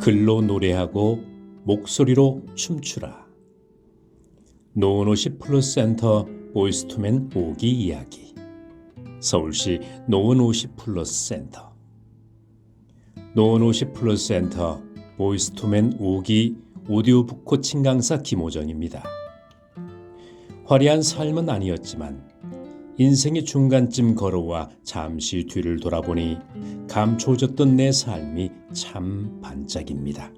글로 노래하고 목소리로 춤추라. 노원오시 플러스센터 보이스투맨 5기 이야기. 서울시 노원오시 플러스센터. 노원오시 플러스센터 보이스투맨 5기 오디오북 코칭 강사 김호정입니다. 화려한 삶은 아니었지만 인생의 중간쯤 걸어와 잠시 뒤를 돌아보니 감춰졌던 내 삶이 참 반짝입니다.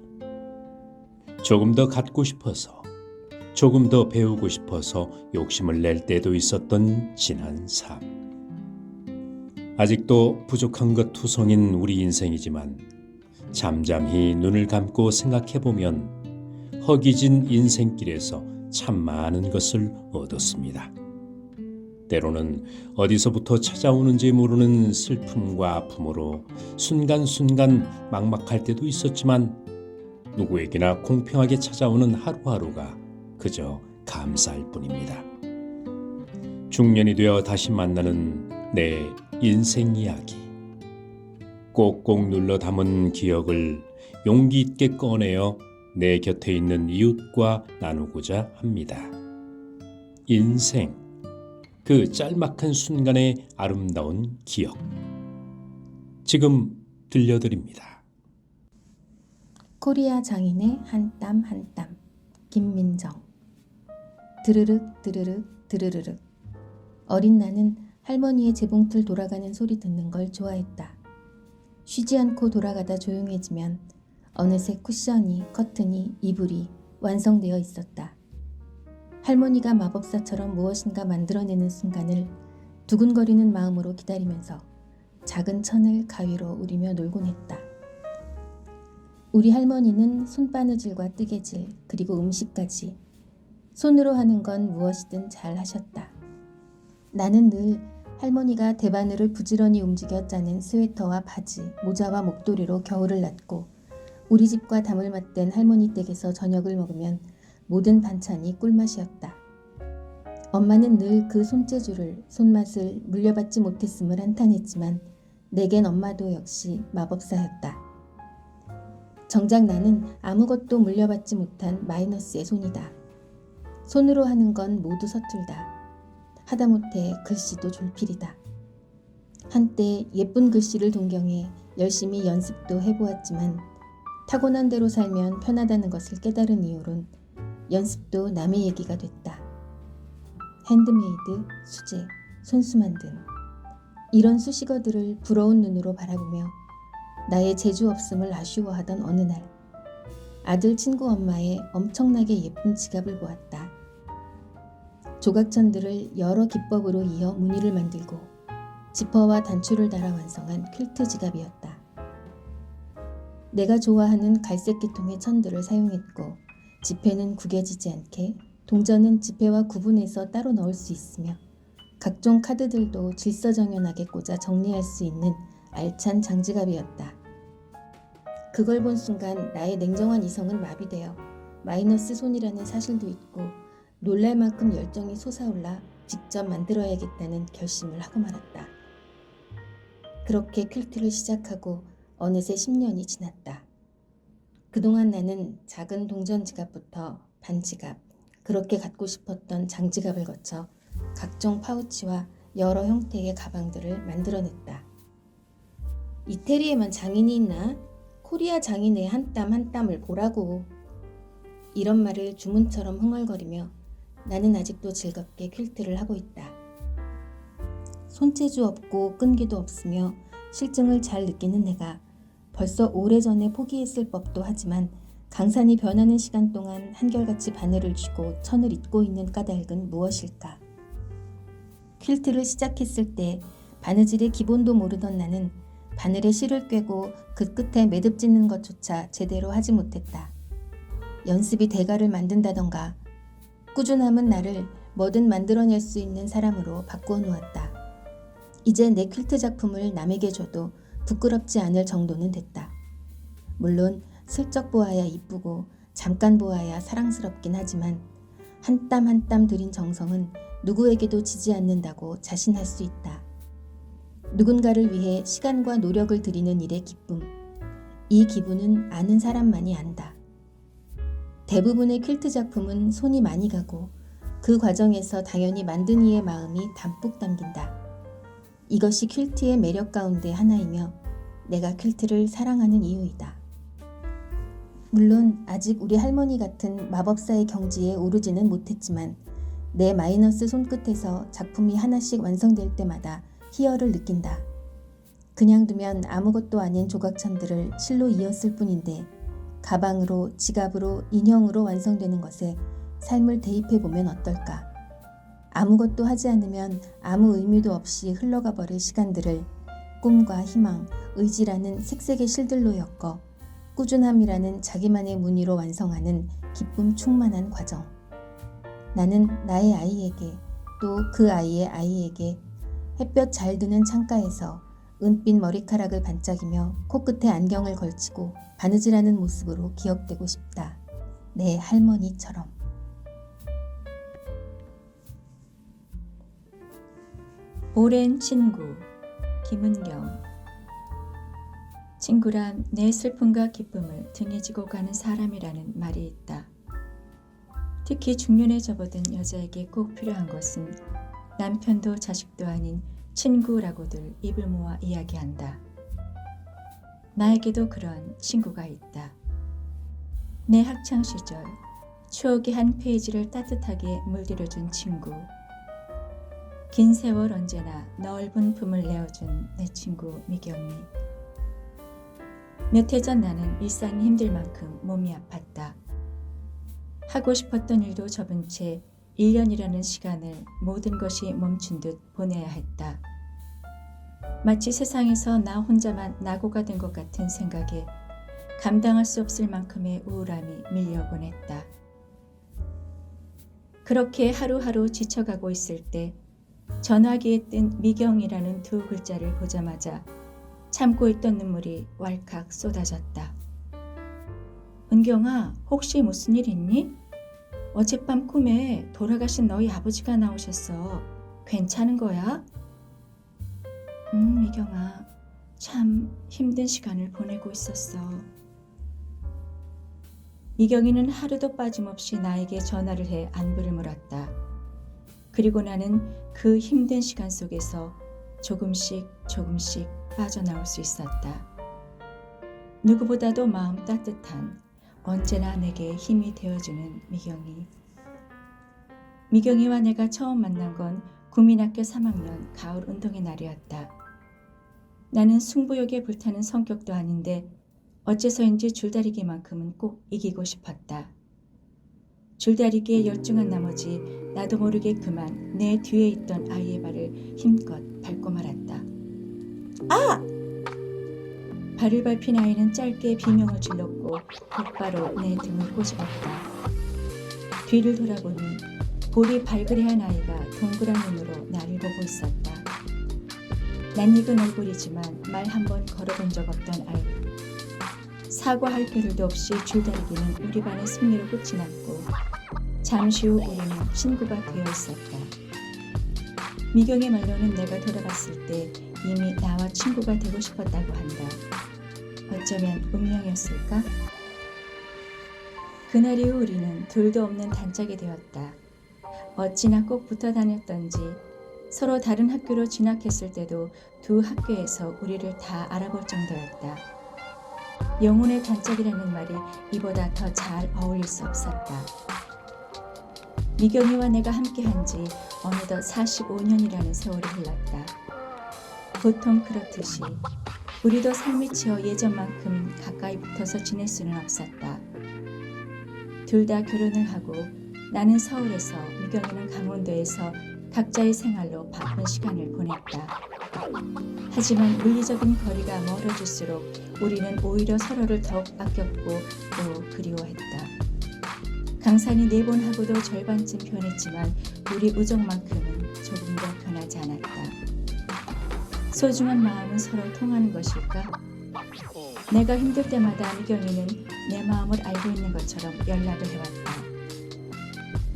조금 더 갖고 싶어서, 조금 더 배우고 싶어서 욕심을 낼 때도 있었던 지난 삶. 아직도 부족한 것 투성인 우리 인생이지만 잠잠히 눈을 감고 생각해보면 허기진 인생길에서 참 많은 것을 얻었습니다. 때로는 어디서부터 찾아오는지 모르는 슬픔과 아픔으로 순간순간 막막할 때도 있었지만 누구에게나 공평하게 찾아오는 하루하루가 그저 감사할 뿐입니다. 중년이 되어 다시 만나는 내 인생 이야기. 꼭꼭 눌러 담은 기억을 용기 있게 꺼내어 내 곁에 있는 이웃과 나누고자 합니다. 인생, 그 짤막한 순간의 아름다운 기억. 지금 들려드립니다. 코리아 장인의 한 땀 한 땀. 김민정. 드르륵 드르륵 드르르륵. 어린 나는 할머니의 재봉틀 돌아가는 소리 듣는 걸 좋아했다. 쉬지 않고 돌아가다 조용해지면 어느새 쿠션이, 커튼이, 이불이 완성되어 있었다. 할머니가 마법사처럼 무엇인가 만들어내는 순간을 두근거리는 마음으로 기다리면서 작은 천을 가위로 우리며 놀곤 했다. 우리 할머니는 손바느질과 뜨개질 그리고 음식까지 손으로 하는 건 무엇이든 잘 하셨다. 나는 늘 할머니가 대바늘을 부지런히 움직여 짜는 스웨터와 바지, 모자와 목도리로 겨울을 났고 우리 집과 담을 맞댄 할머니 댁에서 저녁을 먹으면 모든 반찬이 꿀맛이었다. 엄마는 늘 그 손재주를, 손맛을 물려받지 못했음을 한탄했지만 내겐 엄마도 역시 마법사였다. 정작 나는 아무것도 물려받지 못한 마이너스의 손이다. 손으로 하는 건 모두 서툴다. 하다못해 글씨도 졸필이다. 한때 예쁜 글씨를 동경해 열심히 연습도 해보았지만 타고난 대로 살면 편하다는 것을 깨달은 이후론 연습도 남의 얘기가 됐다. 핸드메이드, 수제, 손수 만듦 이런 수식어들을 부러운 눈으로 바라보며 나의 재주 없음을 아쉬워하던 어느 날 아들 친구 엄마의 엄청나게 예쁜 지갑을 보았다. 조각천들을 여러 기법으로 이어 무늬를 만들고 지퍼와 단추를 달아 완성한 퀼트 지갑이었다. 내가 좋아하는 갈색 계통의 천들을 사용했고 지폐는 구겨지지 않게 동전은 지폐와 구분해서 따로 넣을 수 있으며 각종 카드들도 질서정연하게 꽂아 정리할 수 있는 알찬 장지갑이었다. 그걸 본 순간 나의 냉정한 이성은 마비되어 마이너스 손이라는 사실도 잊고 놀랄 만큼 열정이 솟아올라 직접 만들어야겠다는 결심을 하고 말았다. 그렇게 퀼트를 시작하고 어느새 10년이 지났다. 그동안 나는 작은 동전 지갑부터 반지갑, 그렇게 갖고 싶었던 장지갑을 거쳐 각종 파우치와 여러 형태의 가방들을 만들어냈다. 이태리에만 장인이 있나? 코리아 장인의 한 땀 한 땀을 보라고. 이런 말을 주문처럼 흥얼거리며 나는 아직도 즐겁게 퀼트를 하고 있다. 손재주 없고 끈기도 없으며 실증을 잘 느끼는 내가 벌써 오래전에 포기했을 법도 하지만 강산이 변하는 시간 동안 한결같이 바늘을 쥐고 천을 잇고 있는 까닭은 무엇일까? 퀼트를 시작했을 때 바느질의 기본도 모르던 나는 바늘에 실을 꿰고 그 끝에 매듭 짓는 것조차 제대로 하지 못했다. 연습이 대가를 만든다던가 꾸준함은 나를 뭐든 만들어낼 수 있는 사람으로 바꾸어 놓았다. 이제 내 퀼트 작품을 남에게 줘도 부끄럽지 않을 정도는 됐다. 물론 슬쩍 보아야 이쁘고 잠깐 보아야 사랑스럽긴 하지만 한 땀 한 땀 들인 정성은 누구에게도 지지 않는다고 자신할 수 있다. 누군가를 위해 시간과 노력을 들이는 일의 기쁨, 이 기분은 아는 사람만이 안다. 대부분의 퀼트 작품은 손이 많이 가고 그 과정에서 당연히 만든 이의 마음이 담뿍 담긴다. 이것이 퀼트의 매력 가운데 하나이며 내가 퀼트를 사랑하는 이유이다. 물론 아직 우리 할머니 같은 마법사의 경지에 오르지는 못했지만 내 마이너스 손끝에서 작품이 하나씩 완성될 때마다 희열을 느낀다. 그냥 두면 아무것도 아닌 조각천들을 실로 이었을 뿐인데 가방으로, 지갑으로, 인형으로 완성되는 것에 삶을 대입해보면 어떨까? 아무것도 하지 않으면 아무 의미도 없이 흘러가 버릴 시간들을 꿈과 희망, 의지라는 색색의 실들로 엮어 꾸준함이라는 자기만의 무늬로 완성하는 기쁨 충만한 과정. 나는 나의 아이에게 또 그 아이의 아이에게 햇볕 잘 드는 창가에서 은빛 머리카락을 반짝이며 코끝에 안경을 걸치고 바느질하는 모습으로 기억되고 싶다. 내 할머니처럼. 오랜 친구 김은경. 친구란 내 슬픔과 기쁨을 등에 지고 가는 사람이라는 말이 있다. 특히 중년에 접어든 여자에게 꼭 필요한 것은 남편도 자식도 아닌 친구라고들 입을 모아 이야기한다. 나에게도 그런 친구가 있다. 내 학창시절 추억의 한 페이지를 따뜻하게 물들여준 친구. 긴 세월 언제나 넓은 품을 내어준 내 친구 미경이. 몇 해 전 나는 일상이 힘들 만큼 몸이 아팠다. 하고 싶었던 일도 접은 채 1년이라는 시간을 모든 것이 멈춘 듯 보내야 했다. 마치 세상에서 나 혼자만 낙오가 된 것 같은 생각에 감당할 수 없을 만큼의 우울함이 밀려오곤 했다. 그렇게 하루하루 지쳐가고 있을 때 전화기에 뜬 미경이라는 두 글자를 보자마자 참고 있던 눈물이 왈칵 쏟아졌다. 은경아, 혹시 무슨 일 있니? 어젯밤 꿈에 돌아가신 너희 아버지가 나오셨어. 괜찮은 거야? 미경아, 참 힘든 시간을 보내고 있었어. 미경이는 하루도 빠짐없이 나에게 전화를 해 안부를 물었다. 그리고 나는 그 힘든 시간 속에서 조금씩 빠져나올 수 있었다. 누구보다도 마음 따뜻한, 언제나 내게 힘이 되어주는 미경이. 미경이와 내가 처음 만난 건 국민학교 3학년 가을 운동의 날이었다. 나는 승부욕에 불타는 성격도 아닌데 어째서인지 줄다리기만큼은 꼭 이기고 싶었다. 줄다리기에 열중한 나머지 나도 모르게 그만 내 뒤에 있던 아이의 발을 힘껏 밟고 말았다. 아! 발을 밟힌 아이는 짧게 비명을 질렀고 곧바로 내 등을 꼬집었다. 뒤를 돌아보니 볼이 발그레한 아이가 동그란 눈으로 나를 보고 있었다. 낯익은 얼굴이지만 말 한 번 걸어본 적 없던 아이. 사과할 겨를도 없이 줄다리기는 우리 반의 승리로 끝이 났고 잠시 후 우리는 친구가 되어 있었다. 미경의 말로는 내가 돌아봤을 때 이미 나와 친구가 되고 싶었다고 한다. 어쩌면 운명이었을까? 그날 이후 우리는 둘도 없는 단짝이 되었다. 어찌나 꼭 붙어 다녔던지 서로 다른 학교로 진학했을 때도 두 학교에서 우리를 다 알아볼 정도였다. 영혼의 단짝이라는 말이 이보다 더 잘 어울릴 수 없었다. 미경이와 내가 함께한 지 어느덧 45년이라는 세월이 흘렀다. 보통 그렇듯이 우리도 삶이 치여 예전만큼 가까이 붙어서 지낼 수는 없었다. 둘 다 결혼을 하고 나는 서울에서, 미경이는 강원도에서 각자의 생활로 바쁜 시간을 보냈다. 하지만 물리적인 거리가 멀어질수록 우리는 오히려 서로를 더욱 아꼈고 또 그리워했다. 강산이 4번 하고도 절반쯤 변했지만 우리 우정만큼은 조금 더 변하지 않았다. 소중한 마음은 서로 통하는 것일까? 내가 힘들 때마다 미경이는 내 마음을 알고 있는 것처럼 연락을 해왔다.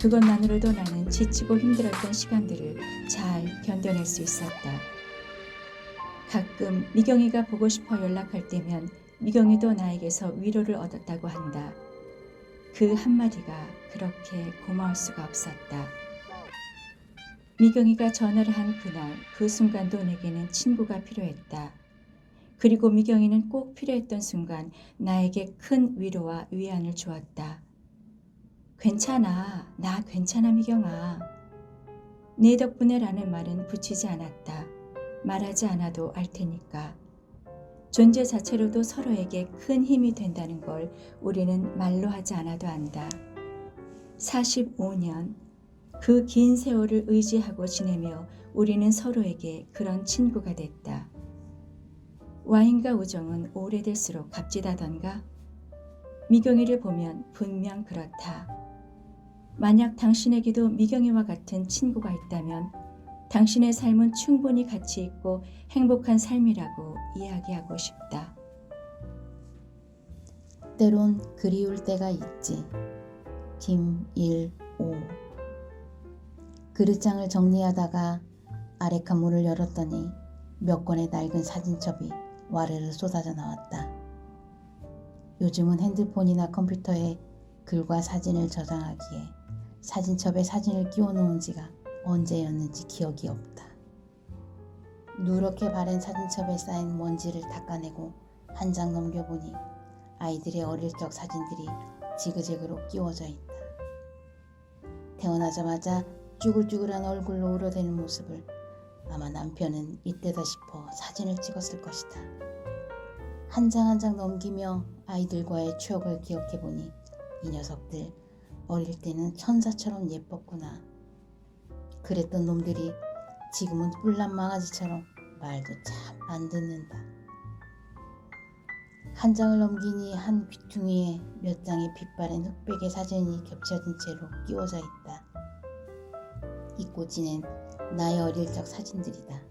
그것만으로도 나는 지치고 힘들었던 시간들을 잘 견뎌낼 수 있었다. 가끔 미경이가 보고 싶어 연락할 때면 미경이도 나에게서 위로를 얻었다고 한다. 그 한마디가 그렇게 고마울 수가 없었다. 미경이가 전화를 한 그날 그 순간도 내게는 친구가 필요했다. 그리고 미경이는 꼭 필요했던 순간 나에게 큰 위로와 위안을 주었다. 괜찮아, 나 괜찮아 미경아. 네 덕분에 라는 말은 붙이지 않았다. 말하지 않아도 알 테니까. 존재 자체로도 서로에게 큰 힘이 된다는 걸 우리는 말로 하지 않아도 안다. 45년, 그 긴 세월을 의지하고 지내며 우리는 서로에게 그런 친구가 됐다. 와인과 우정은 오래될수록 값지다던가? 미경이를 보면 분명 그렇다. 만약 당신에게도 미경이와 같은 친구가 있다면 당신의 삶은 충분히 가치 있고 행복한 삶이라고 이야기하고 싶다. 때론 그리울 때가 있지. 김일오. 그릇장을 정리하다가 아래 칸문을 열었더니 몇 권의 낡은 사진첩이 와르르 쏟아져 나왔다. 요즘은 핸드폰이나 컴퓨터에 글과 사진을 저장하기에 사진첩에 사진을 끼워 놓은 지가 언제였는지 기억이 없다. 누렇게 바랜 사진첩에 쌓인 먼지를 닦아내고 한 장 넘겨보니 아이들의 어릴 적 사진들이 지그재그로 끼워져 있다. 태어나자마자 쭈글쭈글한 얼굴로 우러대는 모습을 아마 남편은 이때다 싶어 사진을 찍었을 것이다. 한 장 한 장 넘기며 아이들과의 추억을 기억해보니 이 녀석들 어릴 때는 천사처럼 예뻤구나. 그랬던 놈들이 지금은 뿔난 망아지처럼 말도 참 안 듣는다. 한 장을 넘기니 한 귀퉁이에 몇 장의 빛바랜 흑백의 사진이 겹쳐진 채로 끼워져 있다. 이 꽂이는 나의 어릴 적 사진들이다.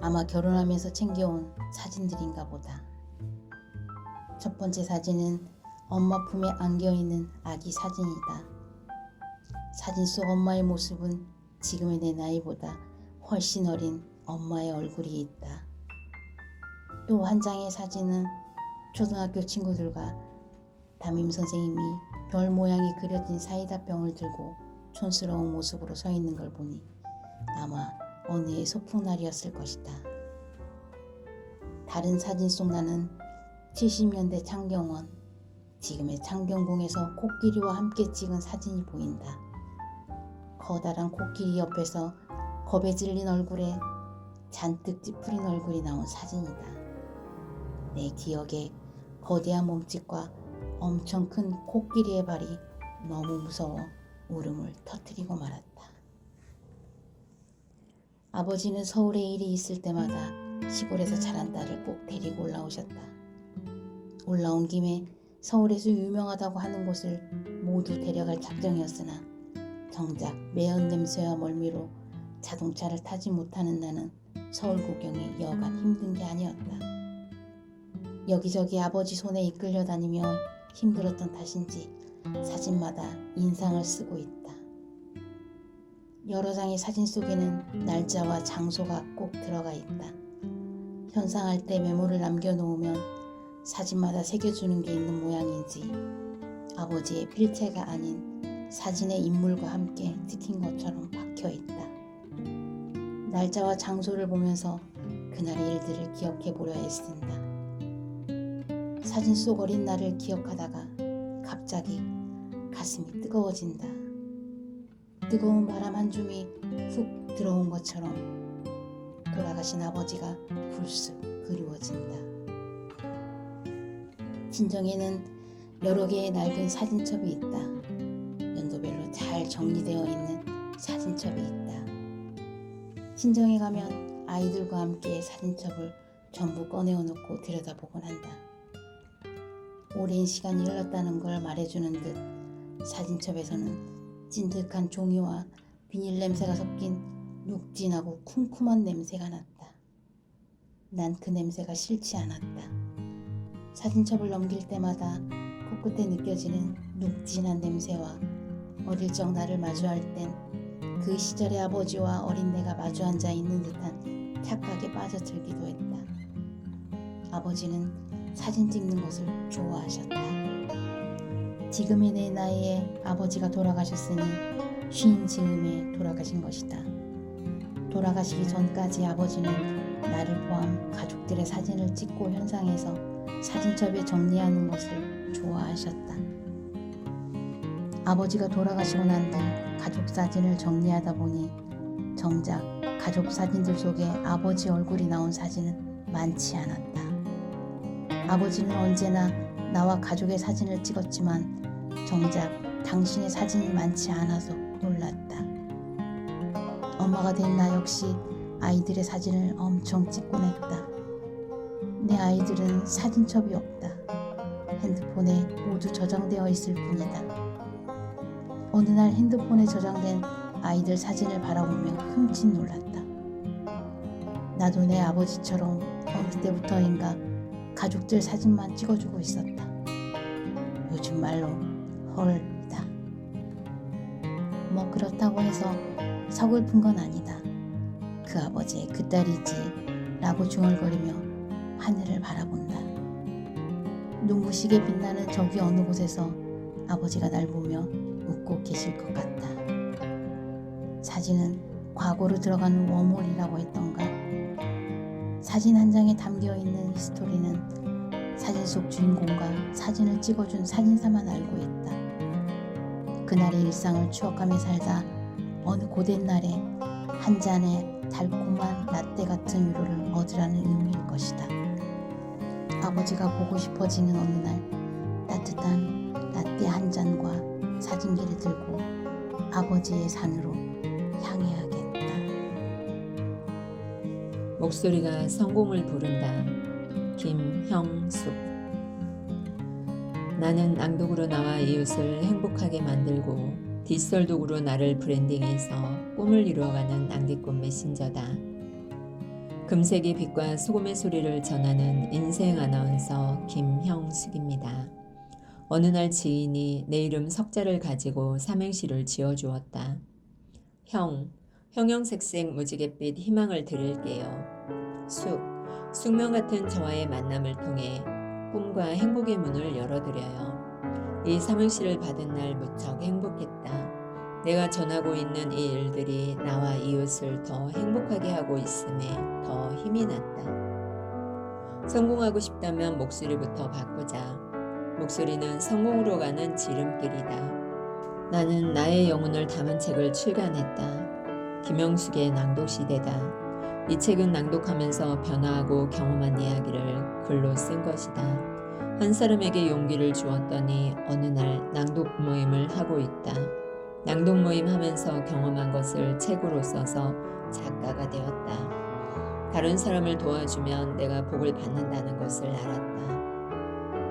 아마 결혼하면서 챙겨온 사진들인가 보다. 첫 번째 사진은 엄마 품에 안겨있는 아기 사진이다. 사진 속 엄마의 모습은 지금의 내 나이보다 훨씬 어린 엄마의 얼굴이 있다. 또 한 장의 사진은 초등학교 친구들과 담임 선생님이 별 모양이 그려진 사이다 병을 들고 촌스러운 모습으로 서 있는 걸 보니 아마 어느 해 소풍날이었을 것이다. 다른 사진 속 나는 70년대 창경원, 지금의 창경궁에서 코끼리와 함께 찍은 사진이 보인다. 커다란 코끼리 옆에서 겁에 질린 얼굴에 잔뜩 찌푸린 얼굴이 나온 사진이다. 내 기억에 거대한 몸집과 엄청 큰 코끼리의 발이 너무 무서워 울음을 터뜨리고 말았다. 아버지는 서울에 일이 있을 때마다 시골에서 자란 딸을 꼭 데리고 올라오셨다. 올라온 김에 서울에서 유명하다고 하는 곳을 모두 데려갈 작정이었으나 정작 매연 냄새와 멀미로 자동차를 타지 못하는 나는 서울 구경이 여간 힘든 게 아니었다. 여기저기 아버지 손에 이끌려 다니며 힘들었던 탓인지 사진마다 인상을 쓰고 있다. 여러 장의 사진 속에는 날짜와 장소가 꼭 들어가 있다. 현상할 때 메모를 남겨놓으면 사진마다 새겨주는 게 있는 모양인지 아버지의 필체가 아닌 사진의 인물과 함께 찍힌 것처럼 박혀있다. 날짜와 장소를 보면서 그날의 일들을 기억해 보려 애쓴다. 사진 속 어린 나를 기억하다가 갑자기 가슴이 뜨거워진다. 뜨거운 바람 한 줌이 훅 들어온 것처럼 돌아가신 아버지가 불쑥 그리워진다. 친정에는 여러 개의 낡은 사진첩이 있다. 연도별로 잘 정리되어 있는 사진첩이 있다. 친정에 가면 아이들과 함께 사진첩을 전부 꺼내어 놓고 들여다보곤 한다. 오랜 시간이 흘렀다는 걸 말해주는 듯 사진첩에서는 찐득한 종이와 비닐 냄새가 섞인 눅진하고 쿰쿰한 냄새가 났다. 난 그 냄새가 싫지 않았다. 사진첩을 넘길 때마다 코끝에 느껴지는 눅진한 냄새와 어릴 적 나를 마주할 땐 그 시절의 아버지와 어린 내가 마주 앉아 있는 듯한 착각에 빠져들기도 했다. 아버지는 사진 찍는 것을 좋아하셨다. 지금의 내 나이에 아버지가 돌아가셨으니 쉰 즈음에 돌아가신 것이다. 돌아가시기 전까지 아버지는 나를 포함 가족들의 사진을 찍고 현상에서 사진첩에 정리하는 것을 좋아하셨다. 아버지가 돌아가시고 난 뒤 가족 사진을 정리하다 보니 정작 가족 사진들 속에 아버지 얼굴이 나온 사진은 많지 않았다. 아버지는 언제나 나와 가족의 사진을 찍었지만 정작 당신의 사진이 많지 않아서 놀랐다. 엄마가 된 나 역시 아이들의 사진을 엄청 찍곤 했다. 내 아이들은 사진첩이 없다. 핸드폰에 모두 저장되어 있을 뿐이다. 어느 날 핸드폰에 저장된 아이들 사진을 바라보며 흠칫 놀랐다. 나도 내 아버지처럼 어느 때부터인가 가족들 사진만 찍어주고 있었다. 요즘 말로 헐이다. 뭐 그렇다고 해서 서글픈 건 아니다. 그 아버지의 그 딸이지 라고 중얼거리며 하늘을 바라본다. 눈부시게 빛나는 저기 어느 곳에서 아버지가 날 보며 웃고 계실 것 같다. 사진은 과거로 들어가는 웜홀이라고 했던가. 사진 한 장에 담겨있는 히스토리는 사진 속 주인공과 사진을 찍어준 사진사만 알고 있다. 그날의 일상을 추억하며 살다 어느 고된 날에 한 잔의 달콤한 라떼 같은 위로를 얻으라는 의미일 것이다. 아버지가 보고 싶어지는 어느 날 따뜻한 라떼 한 잔과 사진기를 들고 아버지의 산으로 향해야겠다. 목소리가 성공을 부른다. 김형숙. 나는 낭독으로 나와 이웃을 행복하게 만들고 디지털 도구로 나를 브랜딩해서 꿈을 이루어가는 낭디꿈 메신저다. 금색의 빛과 소금의 소리를 전하는 인생 아나운서 김형숙입니다. 어느 날 지인이 내 이름 석자를 가지고 삼행시를 지어주었다. 형형색색 무지갯빛 희망을 드릴게요. 숙명 같은 저와의 만남을 통해 꿈과 행복의 문을 열어드려요. 이 삼행시를 받은 날 무척 행복했다. 내가 전하고 있는 이 일들이 나와 이웃을 더 행복하게 하고 있음에 더 힘이 났다. 성공하고 싶다면 목소리부터 바꾸자. 목소리는 성공으로 가는 지름길이다. 나는 나의 영혼을 담은 책을 출간했다. 김형숙의 낭독시대다. 이 책은 낭독하면서 변화하고 경험한 이야기를 글로 쓴 것이다. 한 사람에게 용기를 주었더니 어느 날 낭독 모임을 하고 있다. 낭독 모임 하면서 경험한 것을 책으로 써서 작가가 되었다. 다른 사람을 도와주면 내가 복을 받는다는 것을 알았다.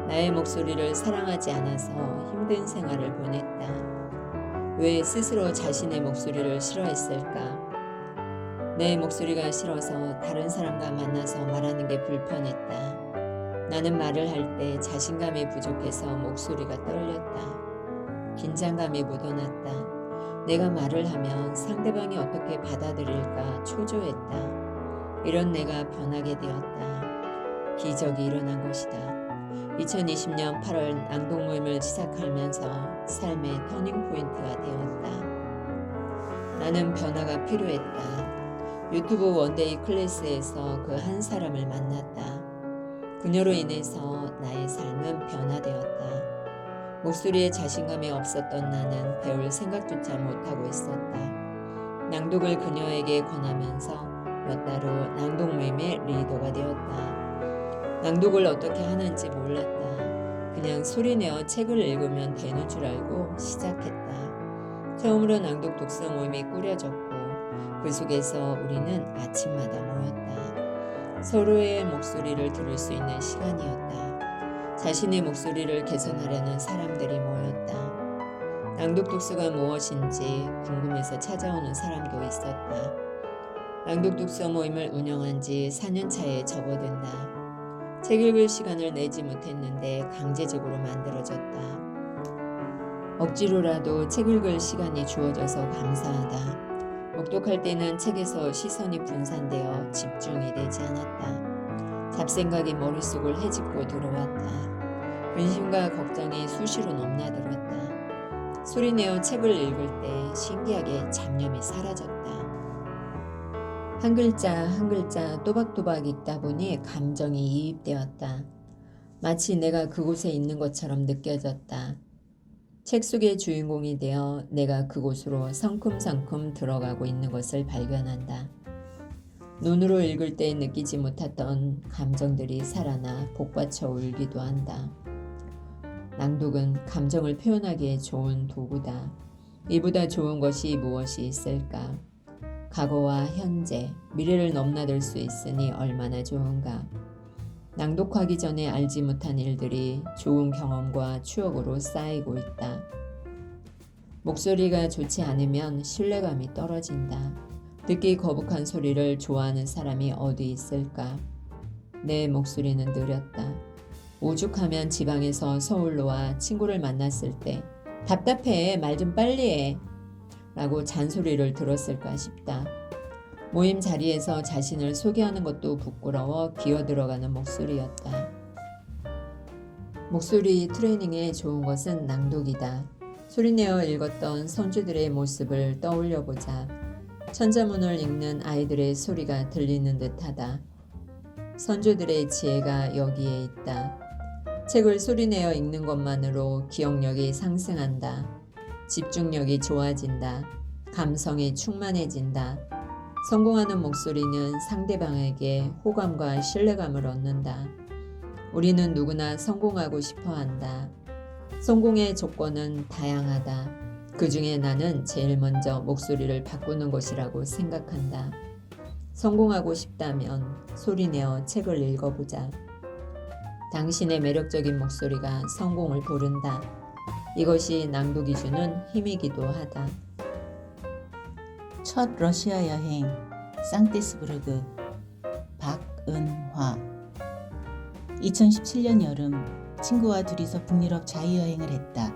나의 목소리를 사랑하지 않아서 힘든 생활을 보냈다. 왜 스스로 자신의 목소리를 싫어했을까? 내 목소리가 싫어서 다른 사람과 만나서 말하는 게 불편했다. 나는 말을 할 때 자신감이 부족해서 목소리가 떨렸다. 긴장감이 묻어났다. 내가 말을 하면 상대방이 어떻게 받아들일까 초조했다. 이런 내가 변하게 되었다. 기적이 일어난 것이다. 2020년 8월 낭독 모임을 시작하면서 삶의 터닝포인트가 되었다. 나는 변화가 필요했다. 유튜브 원데이 클래스에서 그 한 사람을 만났다. 그녀로 인해서 나의 삶은 변화되었다. 목소리에 자신감이 없었던 나는 배울 생각조차 못하고 있었다. 낭독을 그녀에게 권하면서 몇 달 후 낭독 모임의 리더가 되었다. 낭독을 어떻게 하는지 몰랐다. 그냥 소리내어 책을 읽으면 되는 줄 알고 시작했다. 처음으로 낭독 독서 모임이 꾸려졌고 그 속에서 우리는 아침마다 모였다. 서로의 목소리를 들을 수 있는 시간이었다. 자신의 목소리를 개선하려는 사람들이 모였다. 낭독 독서가 무엇인지 궁금해서 찾아오는 사람도 있었다. 낭독 독서 모임을 운영한 지 4년 차에 접어든다. 책 읽을 시간을 내지 못했는데 강제적으로 만들어졌다. 억지로라도 책 읽을 시간이 주어져서 감사하다. 목독할 때는 책에서 시선이 분산되어 집중이 되지 않았다. 잡생각이 머릿속을 헤집고 들어왔다. 근심과 걱정이 수시로 넘나들었다. 소리내어 책을 읽을 때 신기하게 잡념이 사라졌다. 한 글자 한 글자 또박또박 읽다 보니 감정이 이입되었다. 마치 내가 그곳에 있는 것처럼 느껴졌다. 책 속의 주인공이 되어 내가 그곳으로 성큼성큼 들어가고 있는 것을 발견한다. 눈으로 읽을 때 느끼지 못했던 감정들이 살아나 복받쳐 울기도 한다. 낭독은 감정을 표현하기에 좋은 도구다. 이보다 좋은 것이 무엇이 있을까? 과거와 현재, 미래를 넘나들 수 있으니 얼마나 좋은가? 낭독하기 전에 알지 못한 일들이 좋은 경험과 추억으로 쌓이고 있다. 목소리가 좋지 않으면 신뢰감이 떨어진다. 듣기 거북한 소리를 좋아하는 사람이 어디 있을까? 내 목소리는 느렸다. 오죽하면 지방에서 서울로 와 친구를 만났을 때 답답해, 말 좀 빨리 해 라고 잔소리를 들었을까 싶다. 모임 자리에서 자신을 소개하는 것도 부끄러워 기어들어가는 목소리였다. 목소리 트레이닝에 좋은 것은 낭독이다. 소리내어 읽었던 선주들의 모습을 떠올려보자. 천자문을 읽는 아이들의 소리가 들리는 듯하다. 선조들의 지혜가 여기에 있다. 책을 소리내어 읽는 것만으로 기억력이 상승한다. 집중력이 좋아진다. 감성이 충만해진다. 성공하는 목소리는 상대방에게 호감과 신뢰감을 얻는다. 우리는 누구나 성공하고 싶어 한다. 성공의 조건은 다양하다. 그 중에 나는 제일 먼저 목소리를 바꾸는 것이라고 생각한다. 성공하고 싶다면 소리내어 책을 읽어보자. 당신의 매력적인 목소리가 성공을 부른다. 이것이 낭독이 주는 힘이기도 하다. 첫 러시아 여행 상테스부르크 박은화 2017년 여름 친구와 둘이서 북유럽 자유여행을 했다.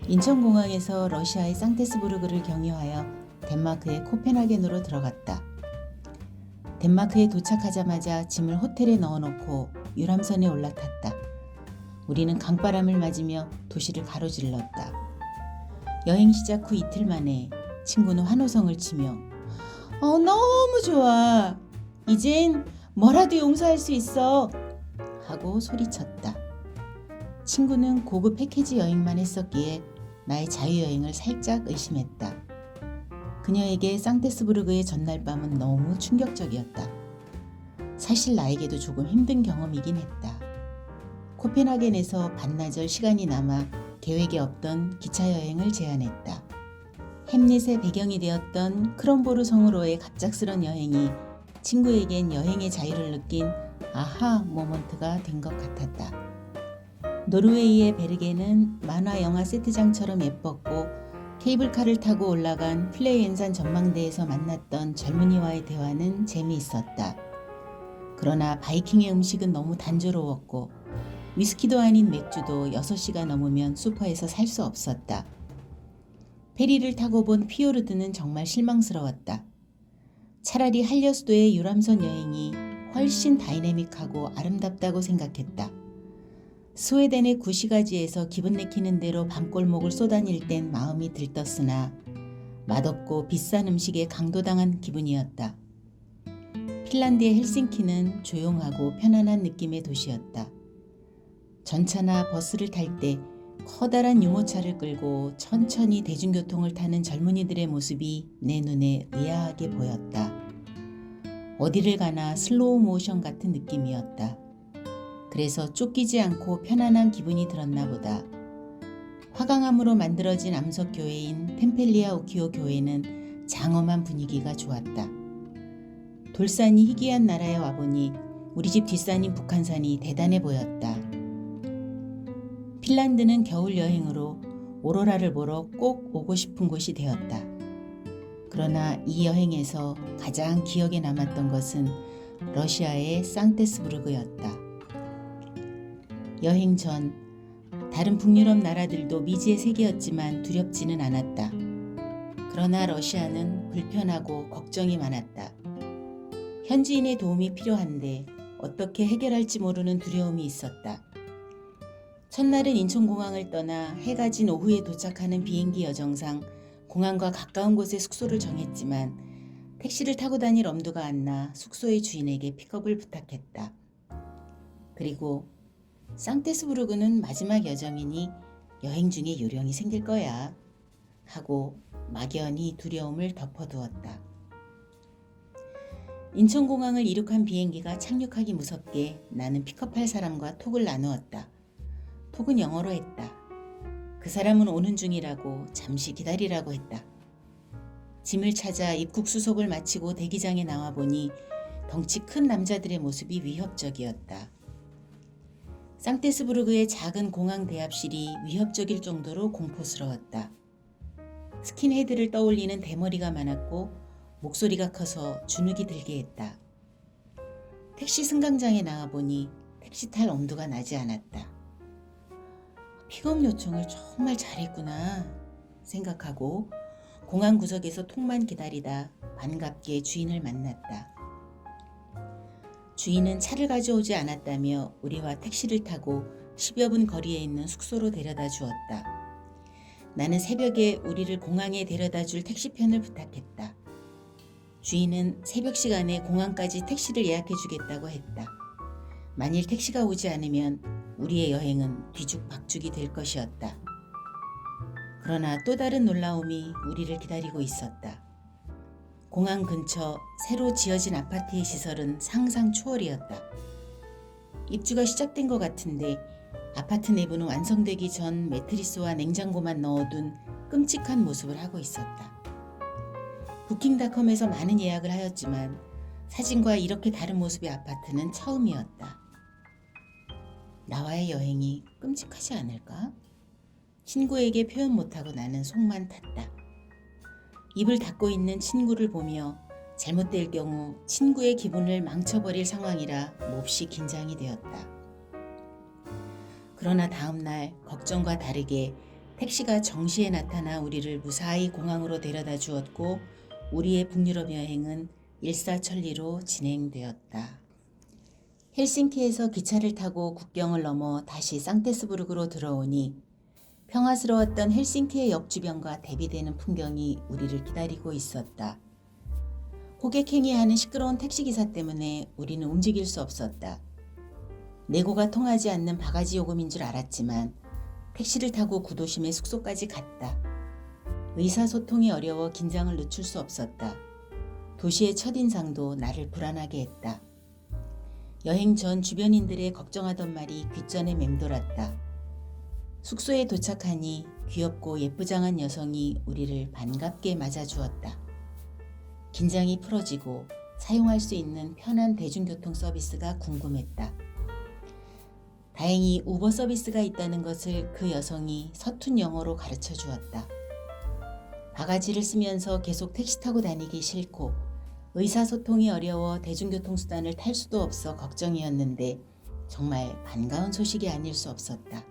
인천공항에서 러시아의 상테스부르크를 경유하여 덴마크의 코펜하겐으로 들어갔다. 덴마크에 도착하자마자 짐을 호텔에 넣어놓고 유람선에 올라탔다. 우리는 강바람을 맞으며 도시를 가로질렀다. 여행 시작 후 이틀 만에 친구는 환호성을 치며 너무 좋아. 이젠 뭐라도 용서할 수 있어. 하고 소리쳤다. 친구는 고급 패키지 여행만 했었기에 나의 자유여행을 살짝 의심했다. 그녀에게 상테스부르크의 전날 밤은 너무 충격적이었다. 사실 나에게도 조금 힘든 경험이긴 했다. 코펜하겐에서 반나절 시간이 남아 계획에 없던 기차여행을 제안했다. 햄릿의 배경이 되었던 크롬보르 성으로의 갑작스런 여행이 친구에겐 여행의 자유를 느낀 아하 모먼트가 된 것 같았다. 노르웨이의 베르게는 만화 영화 세트장처럼 예뻤고 케이블카를 타고 올라간 플레이엔산 전망대에서 만났던 젊은이와의 대화는 재미있었다. 그러나 바이킹의 음식은 너무 단조로웠고 위스키도 아닌 맥주도 6시가 넘으면 슈퍼에서 살 수 없었다. 페리를 타고 본 피요르드는 정말 실망스러웠다. 차라리 한려수도의 유람선 여행이 훨씬 다이내믹하고 아름답다고 생각했다. 스웨덴의 구시가지에서 기분 내키는 대로 밤골목을 쏘다닐 땐 마음이 들떴으나 맛없고 비싼 음식에 강도당한 기분이었다. 핀란드의 헬싱키는 조용하고 편안한 느낌의 도시였다. 전차나 버스를 탈 때 커다란 유모차를 끌고 천천히 대중교통을 타는 젊은이들의 모습이 내 눈에 의아하게 보였다. 어디를 가나 슬로우 모션 같은 느낌이었다. 그래서 쫓기지 않고 편안한 기분이 들었나 보다. 화강암으로 만들어진 암석교회인 템펠리아 우키오 교회는 장엄한 분위기가 좋았다. 돌산이 희귀한 나라에 와보니 우리 집 뒷산인 북한산이 대단해 보였다. 핀란드는 겨울 여행으로 오로라를 보러 꼭 오고 싶은 곳이 되었다. 그러나 이 여행에서 가장 기억에 남았던 것은 러시아의 상테스부르크였다. 여행 전 다른 북유럽 나라들도 미지의 세계였지만 두렵지는 않았다. 그러나 러시아는 불편하고 걱정이 많았다. 현지인의 도움이 필요한데 어떻게 해결할지 모르는 두려움이 있었다. 첫날은 인천공항을 떠나 해가 진 오후에 도착하는 비행기 여정상 공항과 가까운 곳에 숙소를 정했지만 택시를 타고 다닐 엄두가 안 나 숙소의 주인에게 픽업을 부탁했다. 그리고 상테스부르크는 마지막 여정이니 여행 중에 요령이 생길 거야 하고 막연히 두려움을 덮어두었다. 인천공항을 이륙한 비행기가 착륙하기 무섭게 나는 픽업할 사람과 톡을 나누었다. 톡은 영어로 했다. 그 사람은 오는 중이라고 잠시 기다리라고 했다. 짐을 찾아 입국 수속을 마치고 대기장에 나와 보니 덩치 큰 남자들의 모습이 위협적이었다. 상테스부르크의 작은 공항 대합실이 위협적일 정도로 공포스러웠다. 스킨헤드를 떠올리는 대머리가 많았고 목소리가 커서 주눅이 들게 했다. 택시 승강장에 나와보니 택시 탈 엄두가 나지 않았다. 픽업 요청을 정말 잘했구나 생각하고 공항 구석에서 톡만 기다리다 반갑게 주인을 만났다. 주인은 차를 가져오지 않았다며 우리와 택시를 타고 10여 분 거리에 있는 숙소로 데려다 주었다. 나는 새벽에 우리를 공항에 데려다 줄 택시편을 부탁했다. 주인은 새벽 시간에 공항까지 택시를 예약해 주겠다고 했다. 만일 택시가 오지 않으면 우리의 여행은 뒤죽박죽이 될 것이었다. 그러나 또 다른 놀라움이 우리를 기다리고 있었다. 공항 근처 새로 지어진 아파트의 시설은 상상 초월이었다. 입주가 시작된 것 같은데 아파트 내부는 완성되기 전 매트리스와 냉장고만 넣어둔 끔찍한 모습을 하고 있었다. 부킹닷컴에서 많은 예약을 하였지만 사진과 이렇게 다른 모습의 아파트는 처음이었다. 나와의 여행이 끔찍하지 않을까? 친구에게 표현 못하고 나는 속만 탔다. 입을 닫고 있는 친구를 보며 잘못될 경우 친구의 기분을 망쳐버릴 상황이라 몹시 긴장이 되었다. 그러나 다음날 걱정과 다르게 택시가 정시에 나타나 우리를 무사히 공항으로 데려다 주었고 우리의 북유럽 여행은 일사천리로 진행되었다. 헬싱키에서 기차를 타고 국경을 넘어 다시 상테스부르크로 들어오니 평화스러웠던 헬싱키의 역 주변과 대비되는 풍경이 우리를 기다리고 있었다. 호객행위하는 시끄러운 택시기사 때문에 우리는 움직일 수 없었다. 내고가 통하지 않는 바가지 요금인 줄 알았지만 택시를 타고 구도심의 숙소까지 갔다. 의사소통이 어려워 긴장을 늦출 수 없었다. 도시의 첫인상도 나를 불안하게 했다. 여행 전 주변인들의 걱정하던 말이 귓전에 맴돌았다. 숙소에 도착하니 귀엽고 예쁘장한 여성이 우리를 반갑게 맞아주었다. 긴장이 풀어지고 사용할 수 있는 편한 대중교통 서비스가 궁금했다. 다행히 우버 서비스가 있다는 것을 그 여성이 서툰 영어로 가르쳐 주었다. 바가지를 쓰면서 계속 택시 타고 다니기 싫고 의사소통이 어려워 대중교통수단을 탈 수도 없어 걱정이었는데 정말 반가운 소식이 아닐 수 없었다.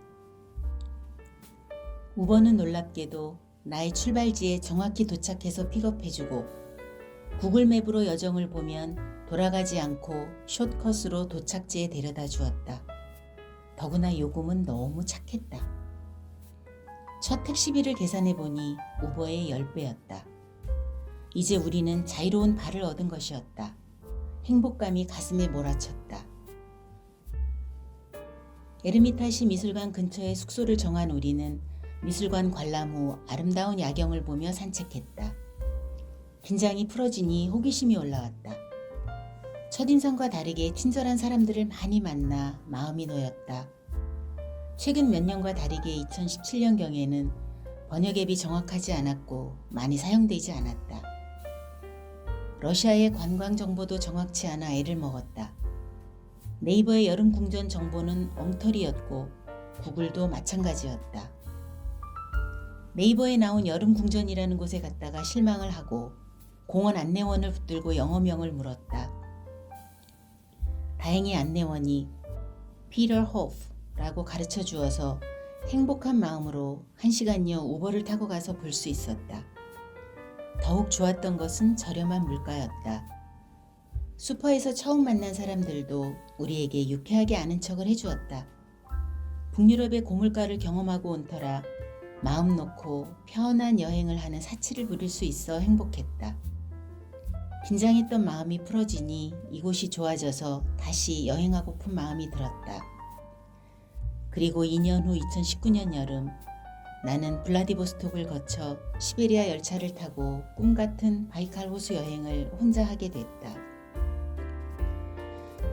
우버는 놀랍게도 나의 출발지에 정확히 도착해서 픽업해주고 구글맵으로 여정을 보면 돌아가지 않고 숏컷으로 도착지에 데려다 주었다. 더구나 요금은 너무 착했다. 첫 택시비를 계산해보니 우버의 10배였다. 이제 우리는 자유로운 발을 얻은 것이었다. 행복감이 가슴에 몰아쳤다. 에르미타시 미술관 근처에 숙소를 정한 우리는 미술관 관람 후 아름다운 야경을 보며 산책했다. 긴장이 풀어지니 호기심이 올라왔다. 첫인상과 다르게 친절한 사람들을 많이 만나 마음이 놓였다. 최근 몇 년과 다르게 2017년경에는 번역 앱이 정확하지 않았고 많이 사용되지 않았다. 러시아의 관광 정보도 정확치 않아 애를 먹었다. 네이버의 여름 궁전 정보는 엉터리였고 구글도 마찬가지였다. 네이버에 나온 여름 궁전이라는 곳에 갔다가 실망을 하고 공원 안내원을 붙들고 영어명을 물었다. 다행히 안내원이 피터 호프라고 가르쳐 주어서 행복한 마음으로 1시간여 우버를 타고 가서 볼 수 있었다. 더욱 좋았던 것은 저렴한 물가였다. 슈퍼에서 처음 만난 사람들도 우리에게 유쾌하게 아는 척을 해주었다. 북유럽의 고물가를 경험하고 온 터라 마음 놓고 편한 여행을 하는 사치를 부릴 수 있어 행복했다. 긴장했던 마음이 풀어지니 이곳이 좋아져서 다시 여행하고픈 마음이 들었다. 그리고 2년 후 2019년 여름, 나는 블라디보스톡을 거쳐 시베리아 열차를 타고 꿈같은 바이칼 호수 여행을 혼자 하게 됐다.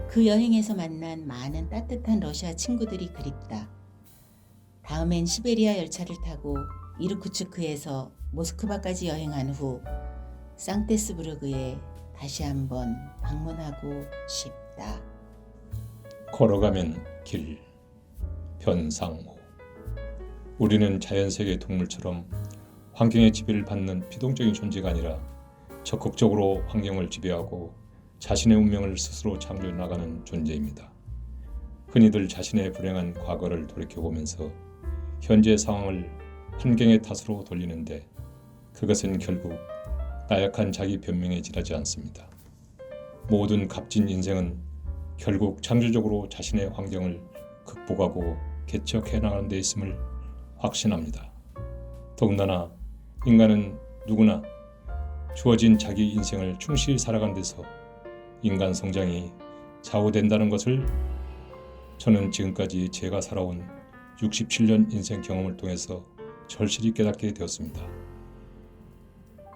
그 여행에서 만난 많은 따뜻한 러시아 친구들이 그립다. 다음엔 시베리아 열차를 타고 이르쿠츠크에서 모스크바까지 여행한 후 상테스부르크에 다시 한번 방문하고 싶다. 걸어가면 길, 변상호. 우리는 자연세계 동물처럼 환경의 지배를 받는 피동적인 존재가 아니라 적극적으로 환경을 지배하고 자신의 운명을 스스로 창조해 나가는 존재입니다. 흔히들 자신의 불행한 과거를 돌이켜보면서 현재 상황을 환경의 탓으로 돌리는데 그것은 결국 나약한 자기 변명에 지나지 않습니다. 모든 값진 인생은 결국 창조적으로 자신의 환경을 극복하고 개척해 나가는 데 있음을 확신합니다. 더군다나 인간은 누구나 주어진 자기 인생을 충실히 살아간 데서 인간 성장이 좌우된다는 것을 저는 지금까지 제가 살아온 67년 인생 경험을 통해서 절실히 깨닫게 되었습니다.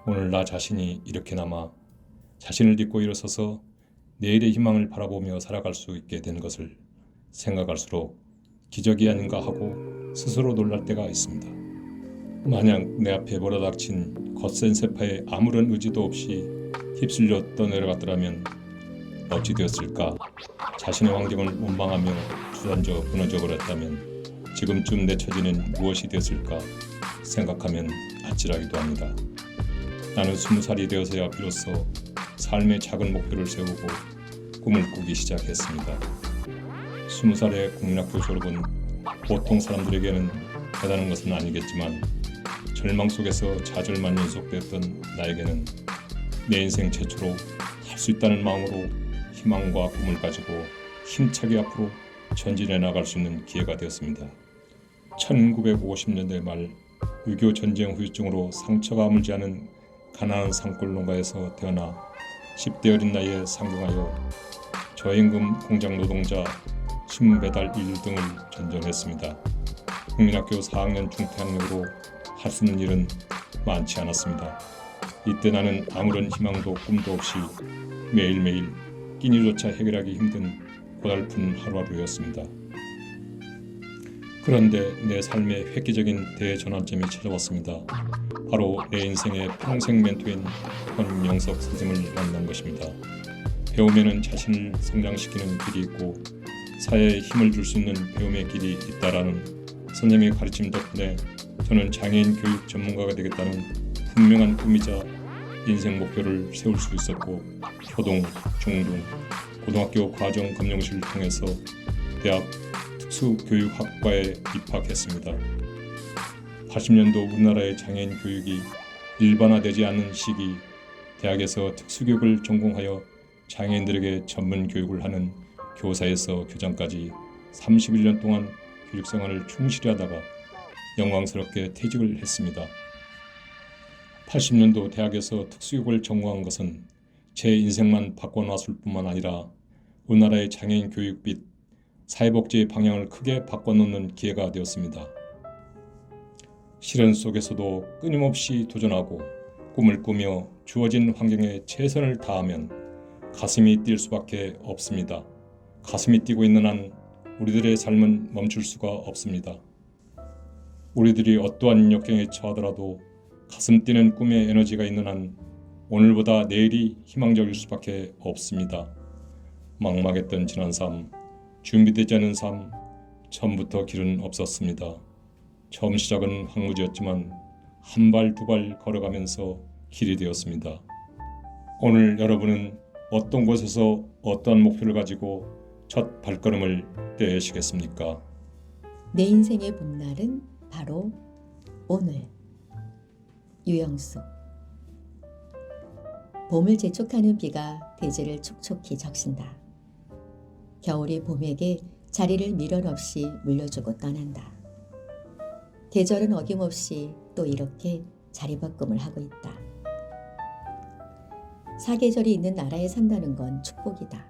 오늘 나 자신이 이렇게나마 자신을 믿고 일어서서 내일의 희망을 바라보며 살아갈 수 있게 된 것을 생각할수록 기적이 아닌가 하고 스스로 놀랄 때가 있습니다. 만약 내 앞에 몰아닥친 거센 세파에 아무런 의지도 없이 휩쓸려 떠내려갔더라면 어찌 되었을까? 자신의 환경을 원망하며 주저앉아 무너져 버렸다면 지금쯤 내 처지는 무엇이 되었을까 생각하면 아찔하기도 합니다. 나는 20살이 되어서야 비로소 삶의 작은 목표를 세우고 꿈을 꾸기 시작했습니다. 20살의 국민학교 졸업은 보통 사람들에게는 대단한 것은 아니겠지만 절망 속에서 좌절만 연속되었던 나에게는 내 인생 최초로 할 수 있다는 마음으로 희망과 꿈을 가지고 힘차게 앞으로 전진해 나갈 수 있는 기회가 되었습니다. 1950년대 말 6.25 전쟁 후유증으로 상처가 아물지 않은 가난한 산골 농가에서 태어나 10대 어린 나이에 상경하여 저임금 공장 노동자 신문배달 일 등을 전전했습니다. 국민학교 4학년 중퇴학력으로 할 수 있는 일은 많지 않았습니다. 이때 나는 아무런 희망도 꿈도 없이 매일매일 끼니조차 해결하기 힘든 고달픈 하루하루였습니다. 그런데 내 삶의 획기적인 대전환점이 찾아왔습니다. 바로 내 인생의 평생 멘토인 권영석 선생님을 만난 것입니다. 배움에는 자신을 성장시키는 길이 있고 사회에 힘을 줄 수 있는 배움의 길이 있다라는 선생님의 가르침 덕분에 저는 장애인 교육 전문가가 되겠다는 분명한 꿈이자 인생 목표를 세울 수 있었고 초등, 중등, 고등학교 과정 검정실을 통해서 대학 특수교육학과에 입학했습니다. 80년도 우리나라의 장애인 교육이 일반화되지 않는 시기 대학에서 특수교육을 전공하여 장애인들에게 전문 교육을 하는 교사에서 교장까지 31년 동안 교육생활을 충실히 하다가 영광스럽게 퇴직을 했습니다. 80년도 대학에서 특수교육을 전공한 것은 제 인생만 바꿔놨을 뿐만 아니라 우리나라의 장애인 교육 및 사회복지의 방향을 크게 바꿔놓는 기회가 되었습니다. 시련 속에서도 끊임없이 도전하고 꿈을 꾸며 주어진 환경에 최선을 다하면 가슴이 뛸 수밖에 없습니다. 가슴이 뛰고 있는 한 우리들의 삶은 멈출 수가 없습니다. 우리들이 어떠한 역경에 처하더라도 가슴 뛰는 꿈의 에너지가 있는 한 오늘보다 내일이 희망적일 수밖에 없습니다. 막막했던 지난 삶, 준비되지 않은 삶, 처음부터 길은 없었습니다. 처음 시작은 황무지였지만 한 발 두 발 걸어가면서 길이 되었습니다. 오늘 여러분은 어떤 곳에서 어떠한 목표를 가지고 첫 발걸음을 떼시겠습니까? 내 인생의 봄날은 바로 오늘. 유영수. 봄을 재촉하는 비가 대지를 촉촉히 적신다. 겨울이 봄에게 자리를 미련 없이 물려주고 떠난다. 계절은 어김없이 또 이렇게 자리바꿈을 하고 있다. 사계절이 있는 나라에 산다는 건 축복이다.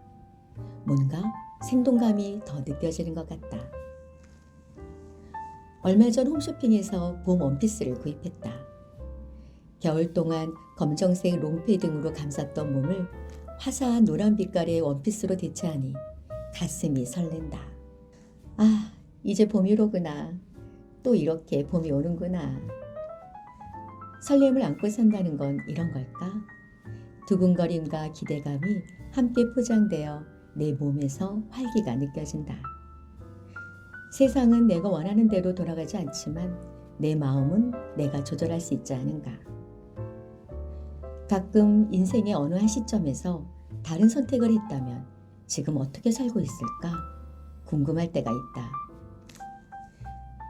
뭔가 생동감이 더 느껴지는 것 같다. 얼마 전 홈쇼핑에서 봄 원피스를 구입했다. 겨울 동안 검정색 롱패 등으로 감쌌던 몸을 화사한 노란 빛깔의 원피스로 대체하니 가슴이 설렌다. 아, 이제 봄이 오구나. 또 이렇게 봄이 오는구나. 설렘을 안고 산다는 건 이런 걸까? 두근거림과 기대감이 함께 포장되어 내 몸에서 활기가 느껴진다. 세상은 내가 원하는 대로 돌아가지 않지만 내 마음은 내가 조절할 수 있지 않은가. 가끔 인생의 어느 한 시점에서 다른 선택을 했다면 지금 어떻게 살고 있을까 궁금할 때가 있다.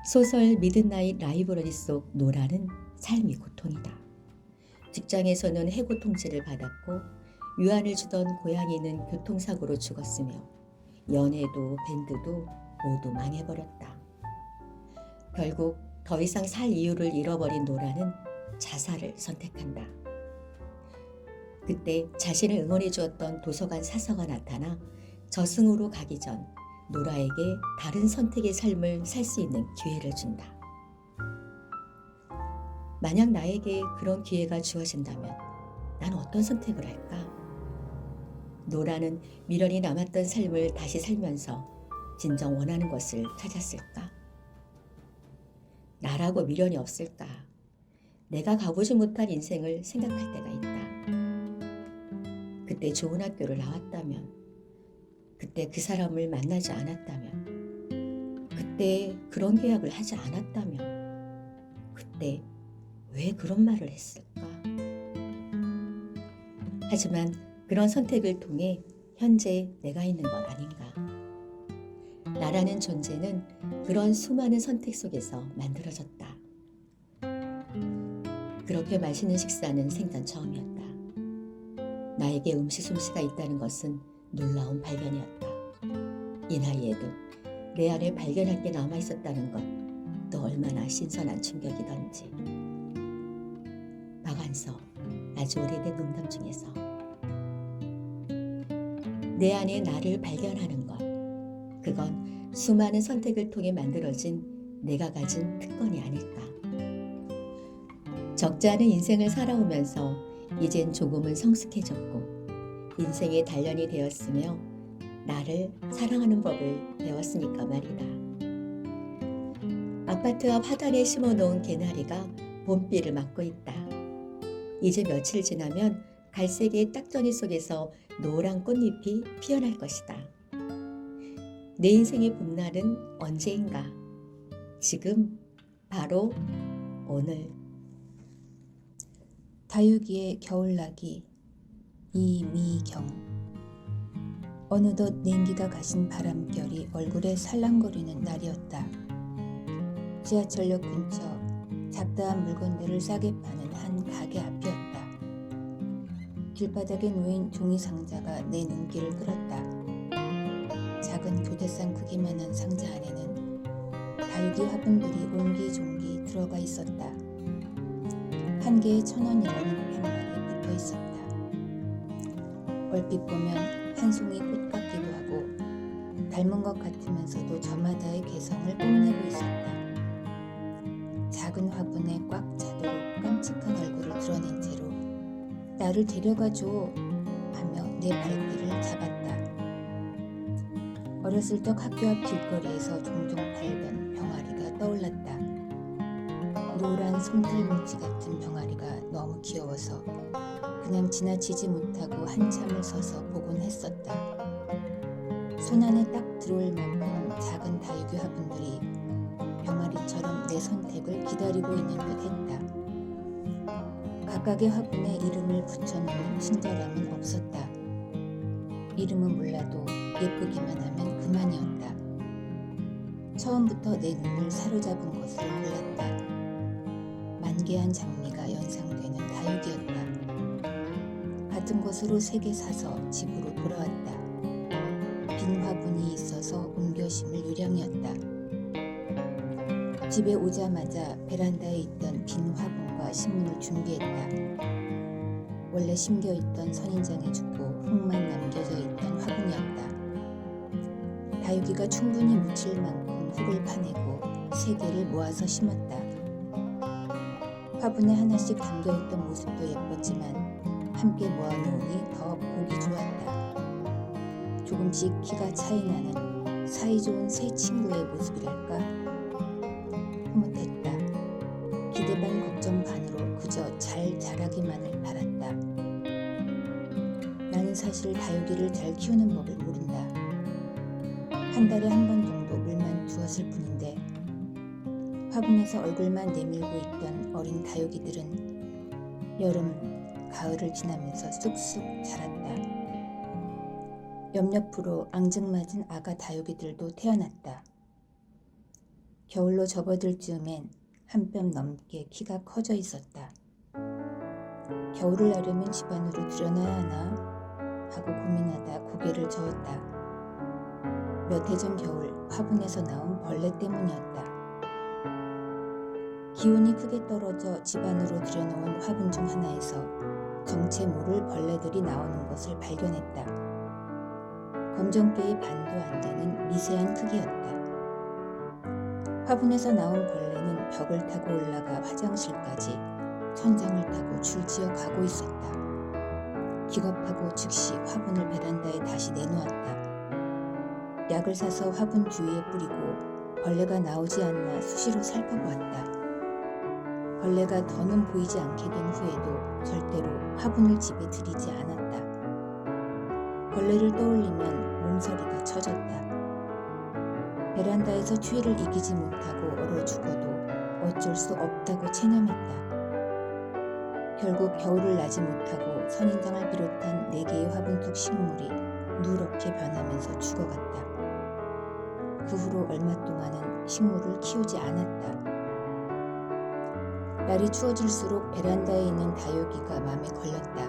소설 미드나잇 라이브러리 속 노라는 삶이 고통이다. 직장에서는 해고 통지를 받았고 유안을 주던 고양이는 교통사고로 죽었으며 연애도 밴드도 모두 망해버렸다. 결국 더 이상 살 이유를 잃어버린 노라는 자살을 선택한다. 그때 자신을 응원해 주었던 도서관 사서가 나타나 저승으로 가기 전 노라에게 다른 선택의 삶을 살 수 있는 기회를 준다. 만약 나에게 그런 기회가 주어진다면 난 어떤 선택을 할까? 노라는 미련이 남았던 삶을 다시 살면서 진정 원하는 것을 찾았을까? 나라고 미련이 없을까? 내가 가보지 못한 인생을 생각할 때가 있다. 그때 좋은 학교를 나왔다면, 그때 그 사람을 만나지 않았다면, 그때 그런 계약을 하지 않았다면, 그때 왜 그런 말을 했을까? 하지만 그런 선택을 통해 현재 내가 있는 건 아닌가. 나라는 존재는 그런 수많은 선택 속에서 만들어졌다. 그렇게 맛있는 식사는 생전 처음이었다. 나에게 솜씨가 있다는 것은 놀라운 발견이었다. 이 나이에도 내 안에 발견할 게 남아있었다는 것 또 얼마나 신선한 충격이던지. 박완서, 아주 오래된 농담 중에서 내 안에 나를 발견하는 것, 그건 수많은 선택을 통해 만들어진 내가 가진 특권이 아닐까. 적지 않은 인생을 살아오면서 이젠 조금은 성숙해졌고 인생의 단련이 되었으며 나를 사랑하는 법을 배웠으니까 말이다. 아파트 앞 화단에 심어놓은 개나리가 봄비를 맞고 있다. 이제 며칠 지나면 갈색의 딱정이 속에서 노란 꽃잎이 피어날 것이다. 내 인생의 봄날은 언제인가? 지금, 바로 오늘. 다육이의 겨울나기 이미경. 어느덧 냉기가 가신 바람결이 얼굴에 살랑거리는 날이었다. 지하철역 근처 잡다한 물건들을 싸게 파는 한 가게 앞이었다. 길바닥에 놓인 종이 상자가 내 눈길을 끌었다. 작은 교대상 크기만한 상자 안에는 다육이 화분들이 옹기종기 들어가 있었다. 한 개에 1,000원이라는 팻말이 붙어 있었다. 얼핏 보면 한 송이 꽃 같기도 하고 닮은 것 같으면서도 저마다의 개성을 뽐내고 있었다. 작은 화분에 꽉 차도록 깜찍한 얼굴을 드러낸 채로 나를 데려가줘 하며 내 발길을 잡았다. 어렸을 적 학교 앞 길거리에서 종종 팔던 병아리가 떠올랐다. 노란 솜털뭉치 같은 병아리가 너무 귀여워서 그냥 지나치지 못하고 한참을 서서 보곤 했었다. 손 안에 딱 들어올 만큼 작은 다육이 화분들이 병아리처럼 내 선택을 기다리고 있는 듯 했다. 각각의 화분에 이름을 붙여놓는 친절함은 없었다. 이름은 몰라도 예쁘기만 하면 그만이었다. 처음부터 내 눈을 사로잡은 것을 몰랐다. 만개한 장미가 연상되는 다육이었다. 같은 것으로 3개 사서 집으로 돌아왔다. 빈 화분이 있어서 옮겨 심을 요량이었다. 집에 오자마자 베란다에 있던 빈 화분과 신문을 준비했다. 원래 심겨있던 선인장이 죽고 흙만 남겨져 있던 화분이었다. 다육이가 충분히 묻힐 만큼 흙을 파내고 3개를 모아서 심었다. 화분에 하나씩 담겨있던 모습도 예뻤지만 함께 모아놓으니 더 보기 좋았다. 조금씩 키가 차이 나는 사이좋은 새 친구의 모습이랄까? 흐뭇했다. 기대 반 걱정 반으로 그저 잘 자라기만을 바랐다. 나는 사실 다육이를 잘 키우는 법을 모른다. 한 달에 한 번 정도 물만 두었을 뿐인데 화분에서 얼굴만 내밀고 있던 어린 다육이들은 여름, 가을을 지나면서 쑥쑥 자랐다. 옆옆으로 앙증맞은 아가 다육이들도 태어났다. 겨울로 접어들 즈음엔 한 뼘 넘게 키가 커져 있었다. 겨울을 나려면 집 안으로 들여놔야 하나 하고 고민하다 고개를 저었다. 몇 해 전 겨울 화분에서 나온 벌레 때문이었다. 기온이 크게 떨어져 집 안으로 들여놓은 화분 중 하나에서 정체 모를 벌레들이 나오는 것을 발견했다. 검정깨의 반도 안 되는 미세한 크기였다. 화분에서 나온 벌레는 벽을 타고 올라가 화장실까지 천장을 타고 줄지어 가고 있었다. 기겁하고 즉시 화분을 베란다에 다시 내놓았다. 약을 사서 화분 주위에 뿌리고 벌레가 나오지 않나 수시로 살펴보았다. 벌레가 더는 보이지 않게 된 후에도 절대로 화분을 집에 들이지 않았다. 벌레를 떠올리면 몸서리가 쳐졌다. 베란다에서 추위를 이기지 못하고 얼어 죽어도 어쩔 수 없다고 체념했다. 결국 겨울을 나지 못하고 선인장을 비롯한 4개의 화분 속 식물이 누렇게 변하면서 죽어갔다. 그 후로 얼마 동안은 식물을 키우지 않았다. 날이 추워질수록 베란다에 있는 다육이가 맘에 걸렸다.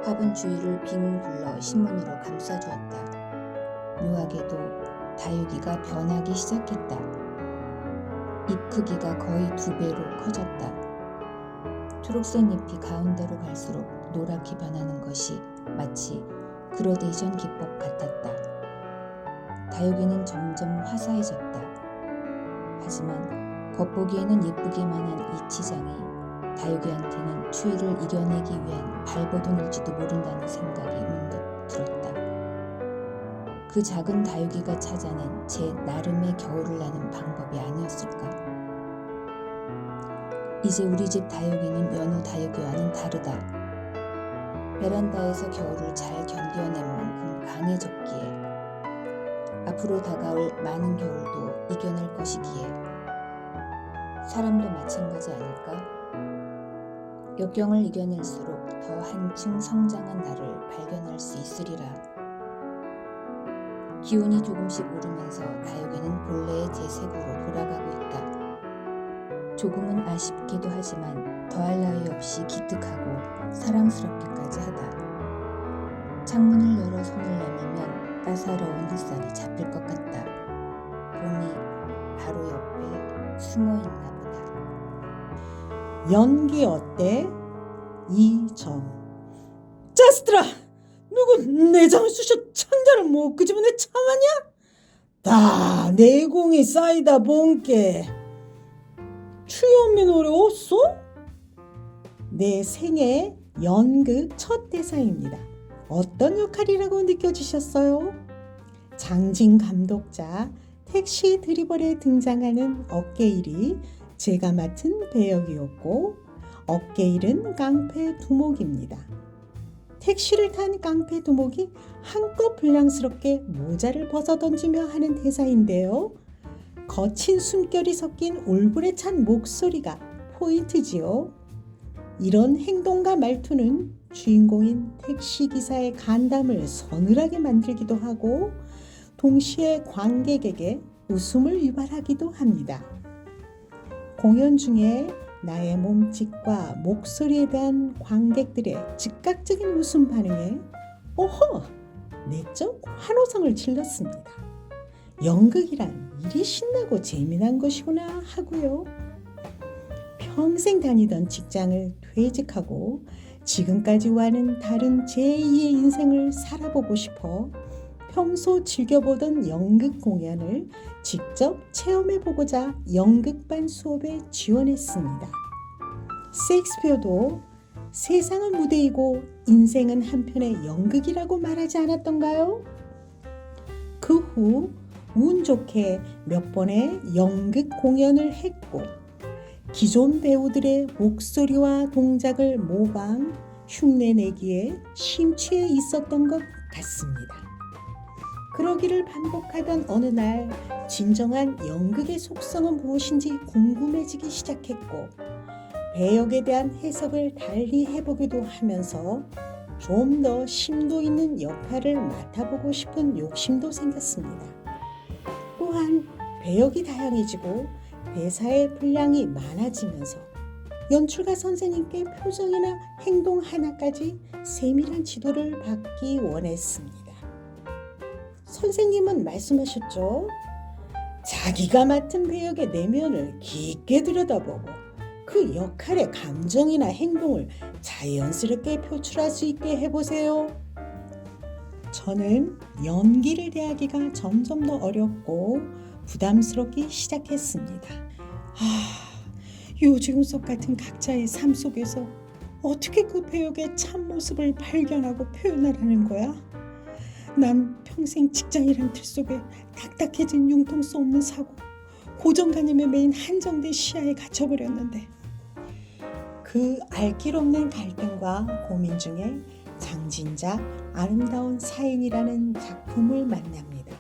화분 주위를 빙 둘러 신문으로 감싸주었다. 묘하게도 다육이가 변하기 시작했다. 잎 크기가 거의 2배로 커졌다. 초록색 잎이 가운데로 갈수록 노랗게 변하는 것이 마치 그로데이션 기법 같았다. 다육이는 점점 화사해졌다. 하지만 겉보기에는 예쁘기만 한 이 치장이 다육이한테는 추위를 이겨내기 위한 발버둥일지도 모른다는 생각이 문득 들었다. 그 작은 다육이가 찾아낸 제 나름의 겨울을 나는 방법이 아니었을까? 이제 우리 집 다육이는 여느 다육이와는 다르다. 베란다에서 겨울을 잘 견뎌낸 만큼 강해졌기에 앞으로 다가올 많은 겨울도 이겨낼 것이기에 사람도 마찬가지 아닐까? 역경을 이겨낼수록 더 한층 성장한 나를 발견할 수 있으리라. 기온이 조금씩 오르면서 다육이는 본래의 재색으로 돌아가고 있다. 조금은 아쉽기도 하지만 더할 나위 없이 기특하고 사랑스럽기까지 하다. 창문을 열어 손을 내밀면 따사로운 햇살이 잡힐 것 같다. 봄이 바로 옆에 숨어있나 보다. 연기 어때? 이정. 짜스들아! 누구 내장을 쑤셔 창자를 못 끄집어내 참았냐? 다 내공이 쌓이다 본게. 추현미 노래 없어? 내 생애 연극 첫 대사입니다. 어떤 역할이라고 느껴지셨어요? 장진 감독자 택시 드리블에 등장하는 어깨일이 제가 맡은 배역이었고, 어깨일은 깡패 두목입니다. 택시를 탄 깡패 두목이 한껏 불량스럽게 모자를 벗어던지며 하는 대사인데요. 거친 숨결이 섞인 올블에 찬 목소리가 포인트지요. 이런 행동과 말투는 주인공인 택시기사의 간담을 서늘하게 만들기도 하고 동시에 관객에게 웃음을 유발하기도 합니다. 공연 중에 나의 몸짓과 목소리에 대한 관객들의 즉각적인 웃음 반응에 오호! 내적 환호성을 질렀습니다. 연극이란 이리 신나고 재미난 것이구나 하고요. 평생 다니던 직장을 퇴직하고 지금까지와는 다른 제2의 인생을 살아보고 싶어 평소 즐겨보던 연극 공연을 직접 체험해보고자 연극반 수업에 지원했습니다. 셰익스피어도 세상은 무대이고 인생은 한편의 연극이라고 말하지 않았던가요? 그 후 운 좋게 몇 번의 연극 공연을 했고 기존 배우들의 목소리와 동작을 모방, 흉내내기에 심취해 있었던 것 같습니다. 그러기를 반복하던 어느 날 진정한 연극의 속성은 무엇인지 궁금해지기 시작했고 배역에 대한 해석을 달리 해보기도 하면서 좀 더 심도 있는 역할을 맡아보고 싶은 욕심도 생겼습니다. 또한 배역이 다양해지고 대사의 분량이 많아지면서 연출가 선생님께 표정이나 행동 하나까지 세밀한 지도를 받기 원했습니다. 선생님은 말씀하셨죠. 자기가 맡은 배역의 내면을 깊게 들여다보고 그 역할의 감정이나 행동을 자연스럽게 표출할 수 있게 해보세요. 저는 연기를 대하기가 점점 더 어렵고 부담스럽기 시작했습니다. 요즘 속 같은 각자의 삶 속에서 어떻게 그 배역의 참모습을 발견하고 표현하라는 거야? 난 평생 직장이란 틀 속에 딱딱해진 융통성 없는 사고, 고정관념에 매인 한정된 시야에 갇혀버렸는데 그 알 길 없는 갈등과 고민 중에 장진자 아름다운 사인이라는 작품을 만납니다.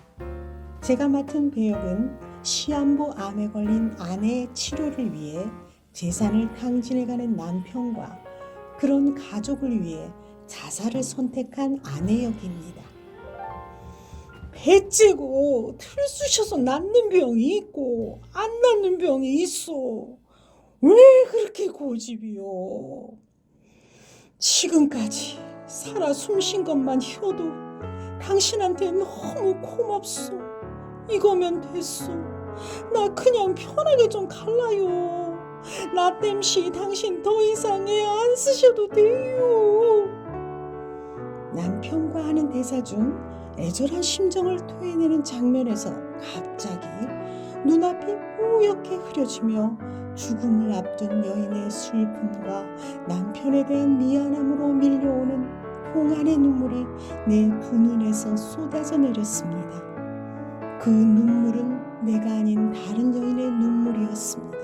제가 맡은 배역은 시한부 암에 걸린 아내의 치료를 위해 재산을 탕진해가는 남편과 그런 가족을 위해 자살을 선택한 아내 역입니다. 배 째고 틀 쑤셔서 낫는 병이 있고 안 낫는 병이 있어. 왜 그렇게 고집이요? 지금까지 살아 숨쉰 것만 희어도 당신한테 너무 고맙소. 이거면 됐소. 나 그냥 편하게 좀 갈라요. 나 땜시 당신 더 이상 애 안 쓰셔도 돼요. 남편과 하는 대사 중 애절한 심정을 토해내는 장면에서 갑자기 눈앞이 뽀얗게 흐려지며 죽음을 앞둔 여인의 슬픔과 남편에 대한 미안함으로 밀려오는 봉안의 눈물이 내 두 눈에서 쏟아져 내렸습니다. 그 눈물은 내가 아닌 다른 여인의 눈물이었습니다.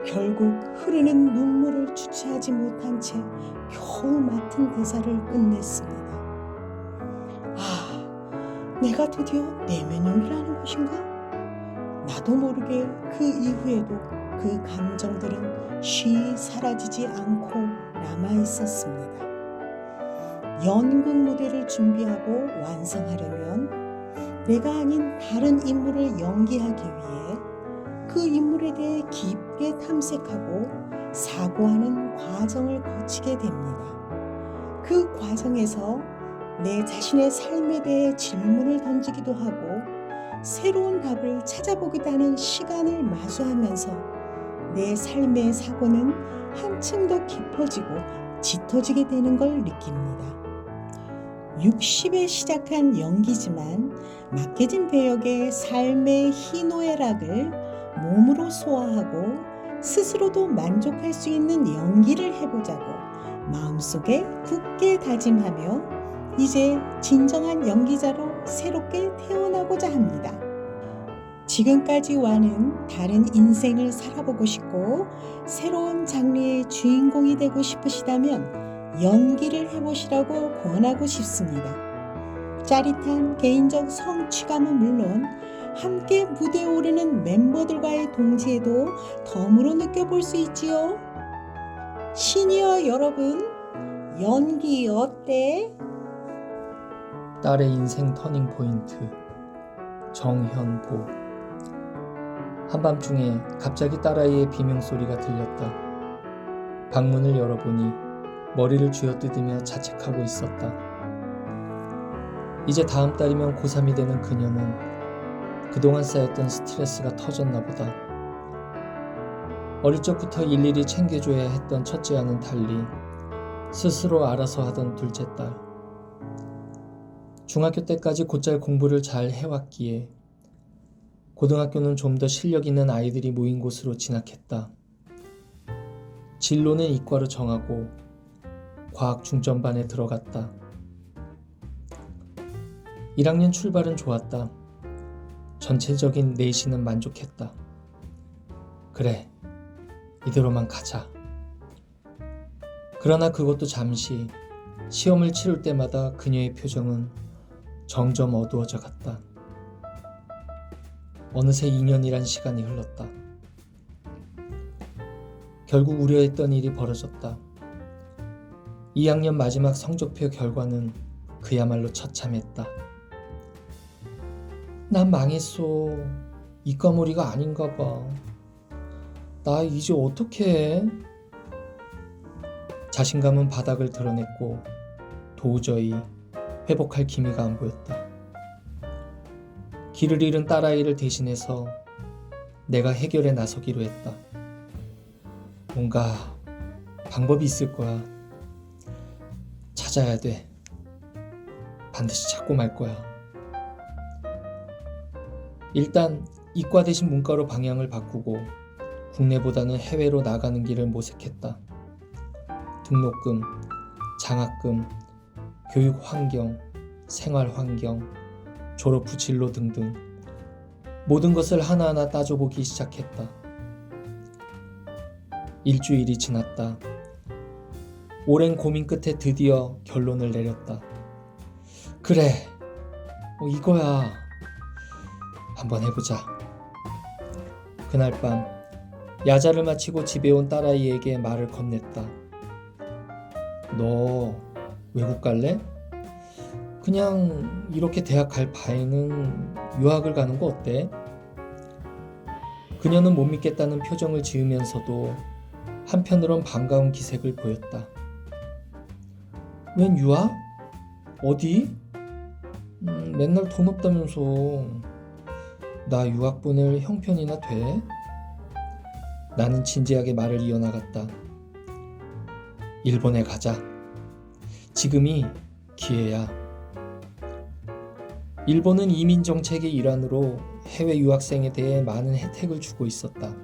결국 흐르는 눈물을 주체하지 못한 채 겨우 맡은 대사를 끝냈습니다. 내가 드디어 내면 연기를 하는 것인가? 나도 모르게 그 이후에도 그 감정들은 쉬이 사라지지 않고 남아있었습니다. 연극 무대를 준비하고 완성하려면 내가 아닌 다른 인물을 연기하기 위해 그 인물에 대해 깊게 탐색하고 사고하는 과정을 거치게 됩니다. 그 과정에서 내 자신의 삶에 대해 질문을 던지기도 하고 새로운 답을 찾아보기도 하는 시간을 마주하면서 내 삶의 사고는 한층 더 깊어지고 짙어지게 되는 걸 느낍니다. 60에 시작한 연기지만 맡겨진 배역의 삶의 희노애락을 몸으로 소화하고 스스로도 만족할 수 있는 연기를 해보자고 마음속에 굳게 다짐하며 이제 진정한 연기자로 새롭게 태어나고자 합니다. 지금까지와는 다른 인생을 살아보고 싶고 새로운 장르의 주인공이 되고 싶으시다면 연기를 해보시라고 권하고 싶습니다. 짜릿한 개인적 성취감은 물론 함께 무대에 오르는 멤버들과의 동지에도 덤으로 느껴볼 수 있지요. 시니어 여러분, 연기 어때? 딸의 인생 터닝 포인트 정현보. 한밤중에 갑자기 딸아이의 비명소리가 들렸다. 방문을 열어보니 머리를 쥐어뜯으며 자책하고 있었다. 이제 다음 달이면 고3이 되는 그녀는 그동안 쌓였던 스트레스가 터졌나 보다. 어릴 적부터 일일이 챙겨줘야 했던 첫째와는 달리 스스로 알아서 하던 둘째 딸. 중학교 때까지 곧잘 공부를 잘 해왔기에 고등학교는 좀 더 실력 있는 아이들이 모인 곳으로 진학했다. 진로는 이과로 정하고 과학 중점반에 들어갔다. 1학년 출발은 좋았다. 전체적인 내신은 만족했다. 그래, 이대로만 가자. 그러나 그것도 잠시. 시험을 치를 때마다 그녀의 표정은 점점 어두워져 갔다. 어느새 2년이란 시간이 흘렀다. 결국 우려했던 일이 벌어졌다. 2학년 마지막 성적표 결과는 그야말로 처참했다. 난 망했어. 이과몰이가 아닌가 봐. 나 이제 어떡해? 자신감은 바닥을 드러냈고 도저히 회복할 기미가 안 보였다. 길을 잃은 딸아이를 대신해서 내가 해결에 나서기로 했다. 뭔가 방법이 있을 거야. 찾아야 돼. 반드시 찾고 말 거야. 일단 이과 대신 문과로 방향을 바꾸고 국내보다는 해외로 나가는 길을 모색했다. 등록금, 장학금, 교육 환경, 생활 환경, 졸업 후 진로 등등 모든 것을 하나하나 따져보기 시작했다. 일주일이 지났다. 오랜 고민 끝에 드디어 결론을 내렸다. 그래, 이거야. 한번 해보자. 그날 밤 야자를 마치고 집에 온 딸아이에게 말을 건넸다. 너 외국 갈래? 그냥 이렇게 대학 갈 바에는 유학을 가는 거 어때? 그녀는 못 믿겠다는 표정을 지으면서도 한편으론 반가운 기색을 보였다. 웬 유학? 어디? 맨날 돈 없다면서. 나 유학 보낼 형편이나 돼? 나는 진지하게 말을 이어나갔다. 일본에 가자. 지금이 기회야. 일본은 이민 정책의 일환으로 해외 유학생에 대해 많은 혜택을 주고 있었다.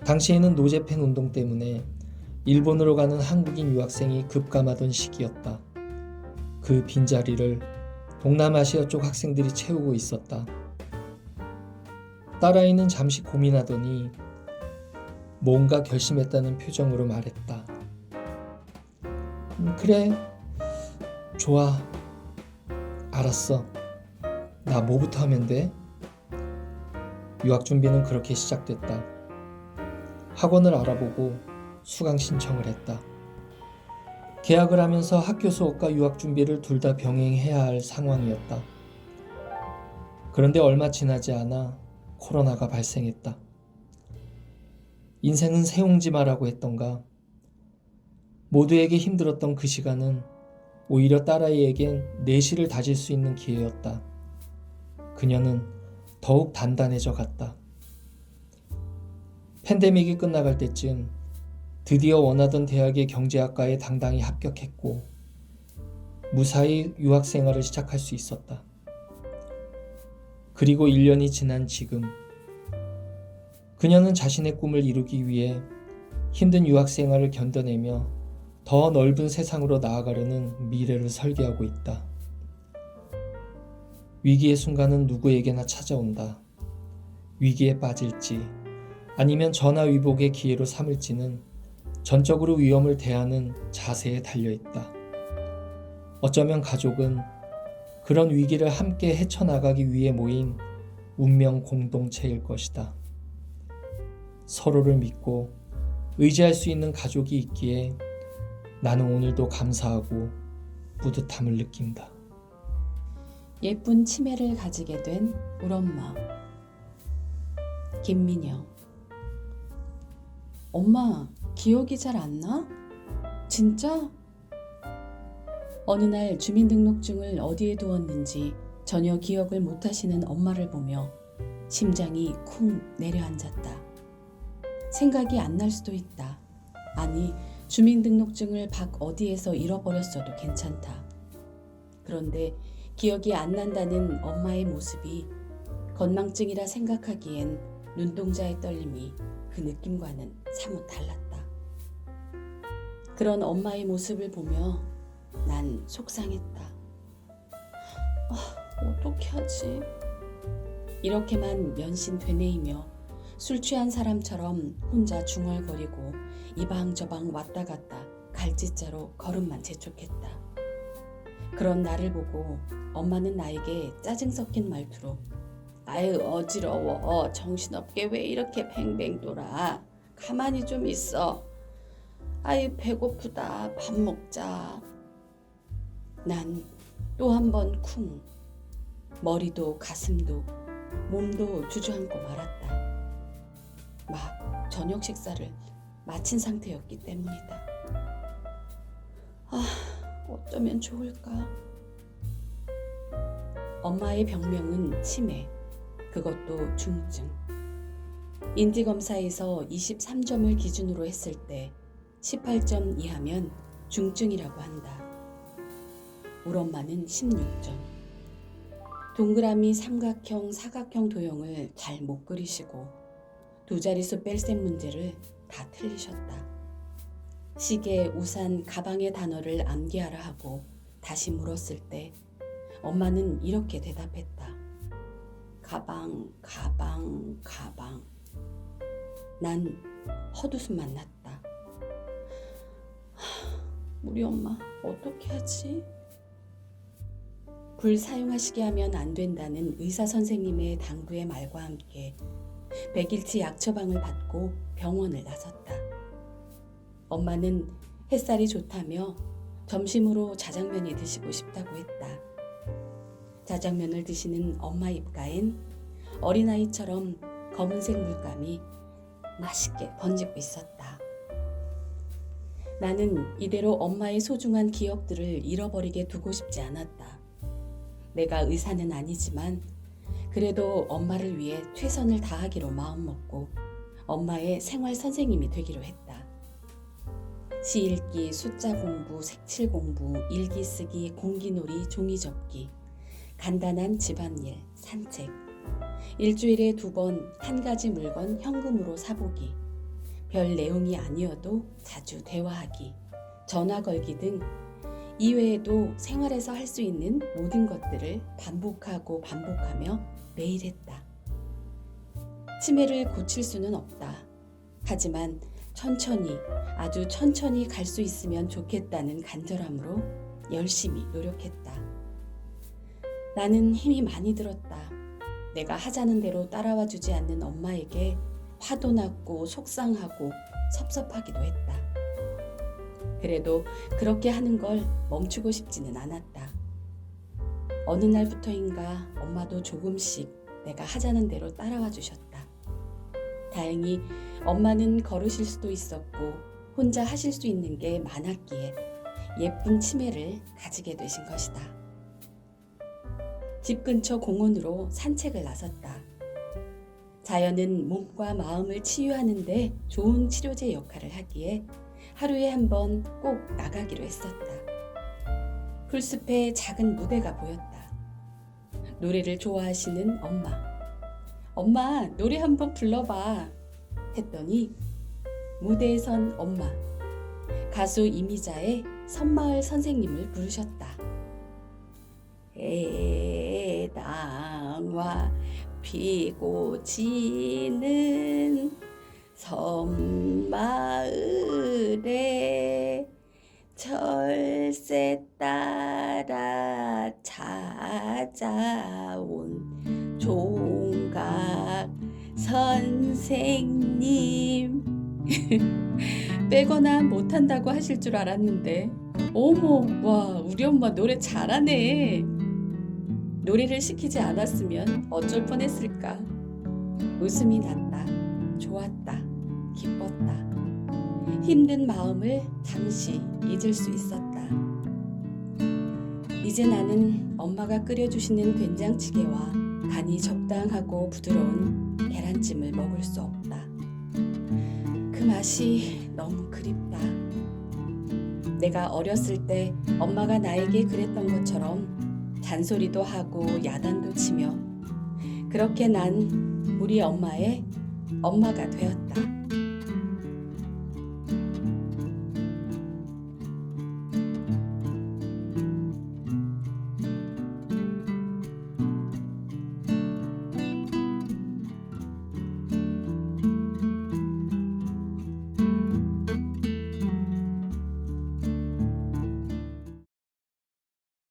당시에는 노제팬 운동 때문에 일본으로 가는 한국인 유학생이 급감하던 시기였다. 그 빈자리를 동남아시아 쪽 학생들이 채우고 있었다. 딸아이는 잠시 고민하더니 뭔가 결심했다는 표정으로 말했다. 그래, 좋아, 알았어. 나 뭐부터 하면 돼? 유학 준비는 그렇게 시작됐다. 학원을 알아보고 수강 신청을 했다. 계약을 하면서 학교 수업과 유학 준비를 둘 다 병행해야 할 상황이었다. 그런데 얼마 지나지 않아 코로나가 발생했다. 인생은 새옹지마라고 했던가. 모두에게 힘들었던 그 시간은 오히려 딸아이에겐 내실을 다질 수 있는 기회였다. 그녀는 더욱 단단해져 갔다. 팬데믹이 끝나갈 때쯤 드디어 원하던 대학의 경제학과에 당당히 합격했고 무사히 유학 생활을 시작할 수 있었다. 그리고 1년이 지난 지금 그녀는 자신의 꿈을 이루기 위해 힘든 유학 생활을 견뎌내며 더 넓은 세상으로 나아가려는 미래를 설계하고 있다. 위기의 순간은 누구에게나 찾아온다. 위기에 빠질지 아니면 전화위복의 기회로 삼을지는 전적으로 위험을 대하는 자세에 달려있다. 어쩌면 가족은 그런 위기를 함께 헤쳐나가기 위해 모인 운명 공동체일 것이다. 서로를 믿고 의지할 수 있는 가족이 있기에 나는 오늘도 감사하고 뿌듯함을 느낀다. 예쁜 치매를 가지게 된 우리 엄마 김민영. 엄마, 기억이 잘 안 나? 진짜? 어느 날 주민등록증을 어디에 두었는지 전혀 기억을 못하시는 엄마를 보며 심장이 쿵 내려앉았다. 생각이 안 날 수도 있다. 아니, 주민등록증을 밖 어디에서 잃어버렸어도 괜찮다. 그런데 기억이 안 난다는 엄마의 모습이 건망증이라 생각하기엔 눈동자의 떨림이 그 느낌과는 사뭇 달랐다. 그런 엄마의 모습을 보며 난 속상했다. 어떻게 하지? 이렇게만 면신 되뇌이며 술 취한 사람처럼 혼자 중얼거리고 이방저방 왔다 갔다 갈짓자로 걸음만 재촉했다. 그런 나를 보고 엄마는 나에게 짜증 섞인 말투로 아유 어지러워 정신없게 왜 이렇게 뱅뱅 돌아 가만히 좀 있어 아유 배고프다 밥 먹자. 난 또 한 번 쿵 머리도 가슴도 몸도 주저앉고 말았다. 막 저녁 식사를 마친 상태였기 때문이다. 어쩌면 좋을까? 엄마의 병명은 치매, 그것도 중증. 인지검사에서 23점을 기준으로 했을 때 18점 이하면 중증이라고 한다. 우리 엄마는 16점. 동그라미, 삼각형, 사각형 도형을 잘 못 그리시고 두 자릿수 뺄셈 문제를 다 틀리셨다. 시계, 우산, 가방의 단어를 암기하라 하고 다시 물었을 때 엄마는 이렇게 대답했다. 가방, 가방, 가방. 난 헛웃음만 났다. 우리 엄마 어떻게 하지? 불 사용하시게 하면 안 된다는 의사 선생님의 당부의 말과 함께 100일치 약 처방을 받고 병원을 나섰다. 엄마는 햇살이 좋다며 점심으로 자장면이 드시고 싶다고 했다. 자장면을 드시는 엄마 입가엔 어린아이처럼 검은색 물감이 맛있게 번지고 있었다. 나는 이대로 엄마의 소중한 기억들을 잃어버리게 두고 싶지 않았다. 내가 의사는 아니지만 그래도 엄마를 위해 최선을 다하기로 마음먹고 엄마의 생활 선생님이 되기로 했다. 시 읽기, 숫자 공부, 색칠 공부, 일기 쓰기, 공기놀이, 종이 접기, 간단한 집안일, 산책, 일주일에 2번 한 가지 물건 현금으로 사보기, 별 내용이 아니어도 자주 대화하기, 전화 걸기 등 이외에도 생활에서 할 수 있는 모든 것들을 반복하고 반복하며 매일 했다. 치매를 고칠 수는 없다. 하지만 천천히, 아주 천천히 갈 수 있으면 좋겠다는 간절함으로 열심히 노력했다. 나는 힘이 많이 들었다. 내가 하자는 대로 따라와 주지 않는 엄마에게 화도 났고 속상하고 섭섭하기도 했다. 그래도 그렇게 하는 걸 멈추고 싶지는 않았다. 어느 날부터인가 엄마도 조금씩 내가 하자는 대로 따라와 주셨다. 다행히 엄마는 걸으실 수도 있었고 혼자 하실 수 있는 게 많았기에 예쁜 치매를 가지게 되신 것이다. 집 근처 공원으로 산책을 나섰다. 자연은 몸과 마음을 치유하는 데 좋은 치료제 역할을 하기에 하루에 한 번 꼭 나가기로 했었다. 풀숲에 작은 무대가 보였다. 노래를 좋아하시는 엄마. 엄마, 노래 한번 불러봐. 했더니 무대에 선 엄마. 가수 이미자의 섬마을 선생님을 부르셨다. 애당화 피고 지는 섬마을에 철새 따라 찾아온 종각 선생님. 빼거나 못한다고 하실 줄 알았는데 어머, 와, 우리 엄마 노래 잘하네. 노래를 시키지 않았으면 어쩔 뻔했을까. 웃음이 났다. 좋았다. 기뻤다. 힘든 마음을 잠시 잊을 수 있었다. 이제 나는 엄마가 끓여주시는 된장찌개와 간이 적당하고 부드러운 계란찜을 먹을 수 없다. 그 맛이 너무 그립다. 내가 어렸을 때 엄마가 나에게 그랬던 것처럼 잔소리도 하고 야단도 치며 그렇게 난 우리 엄마의 엄마가 되었다.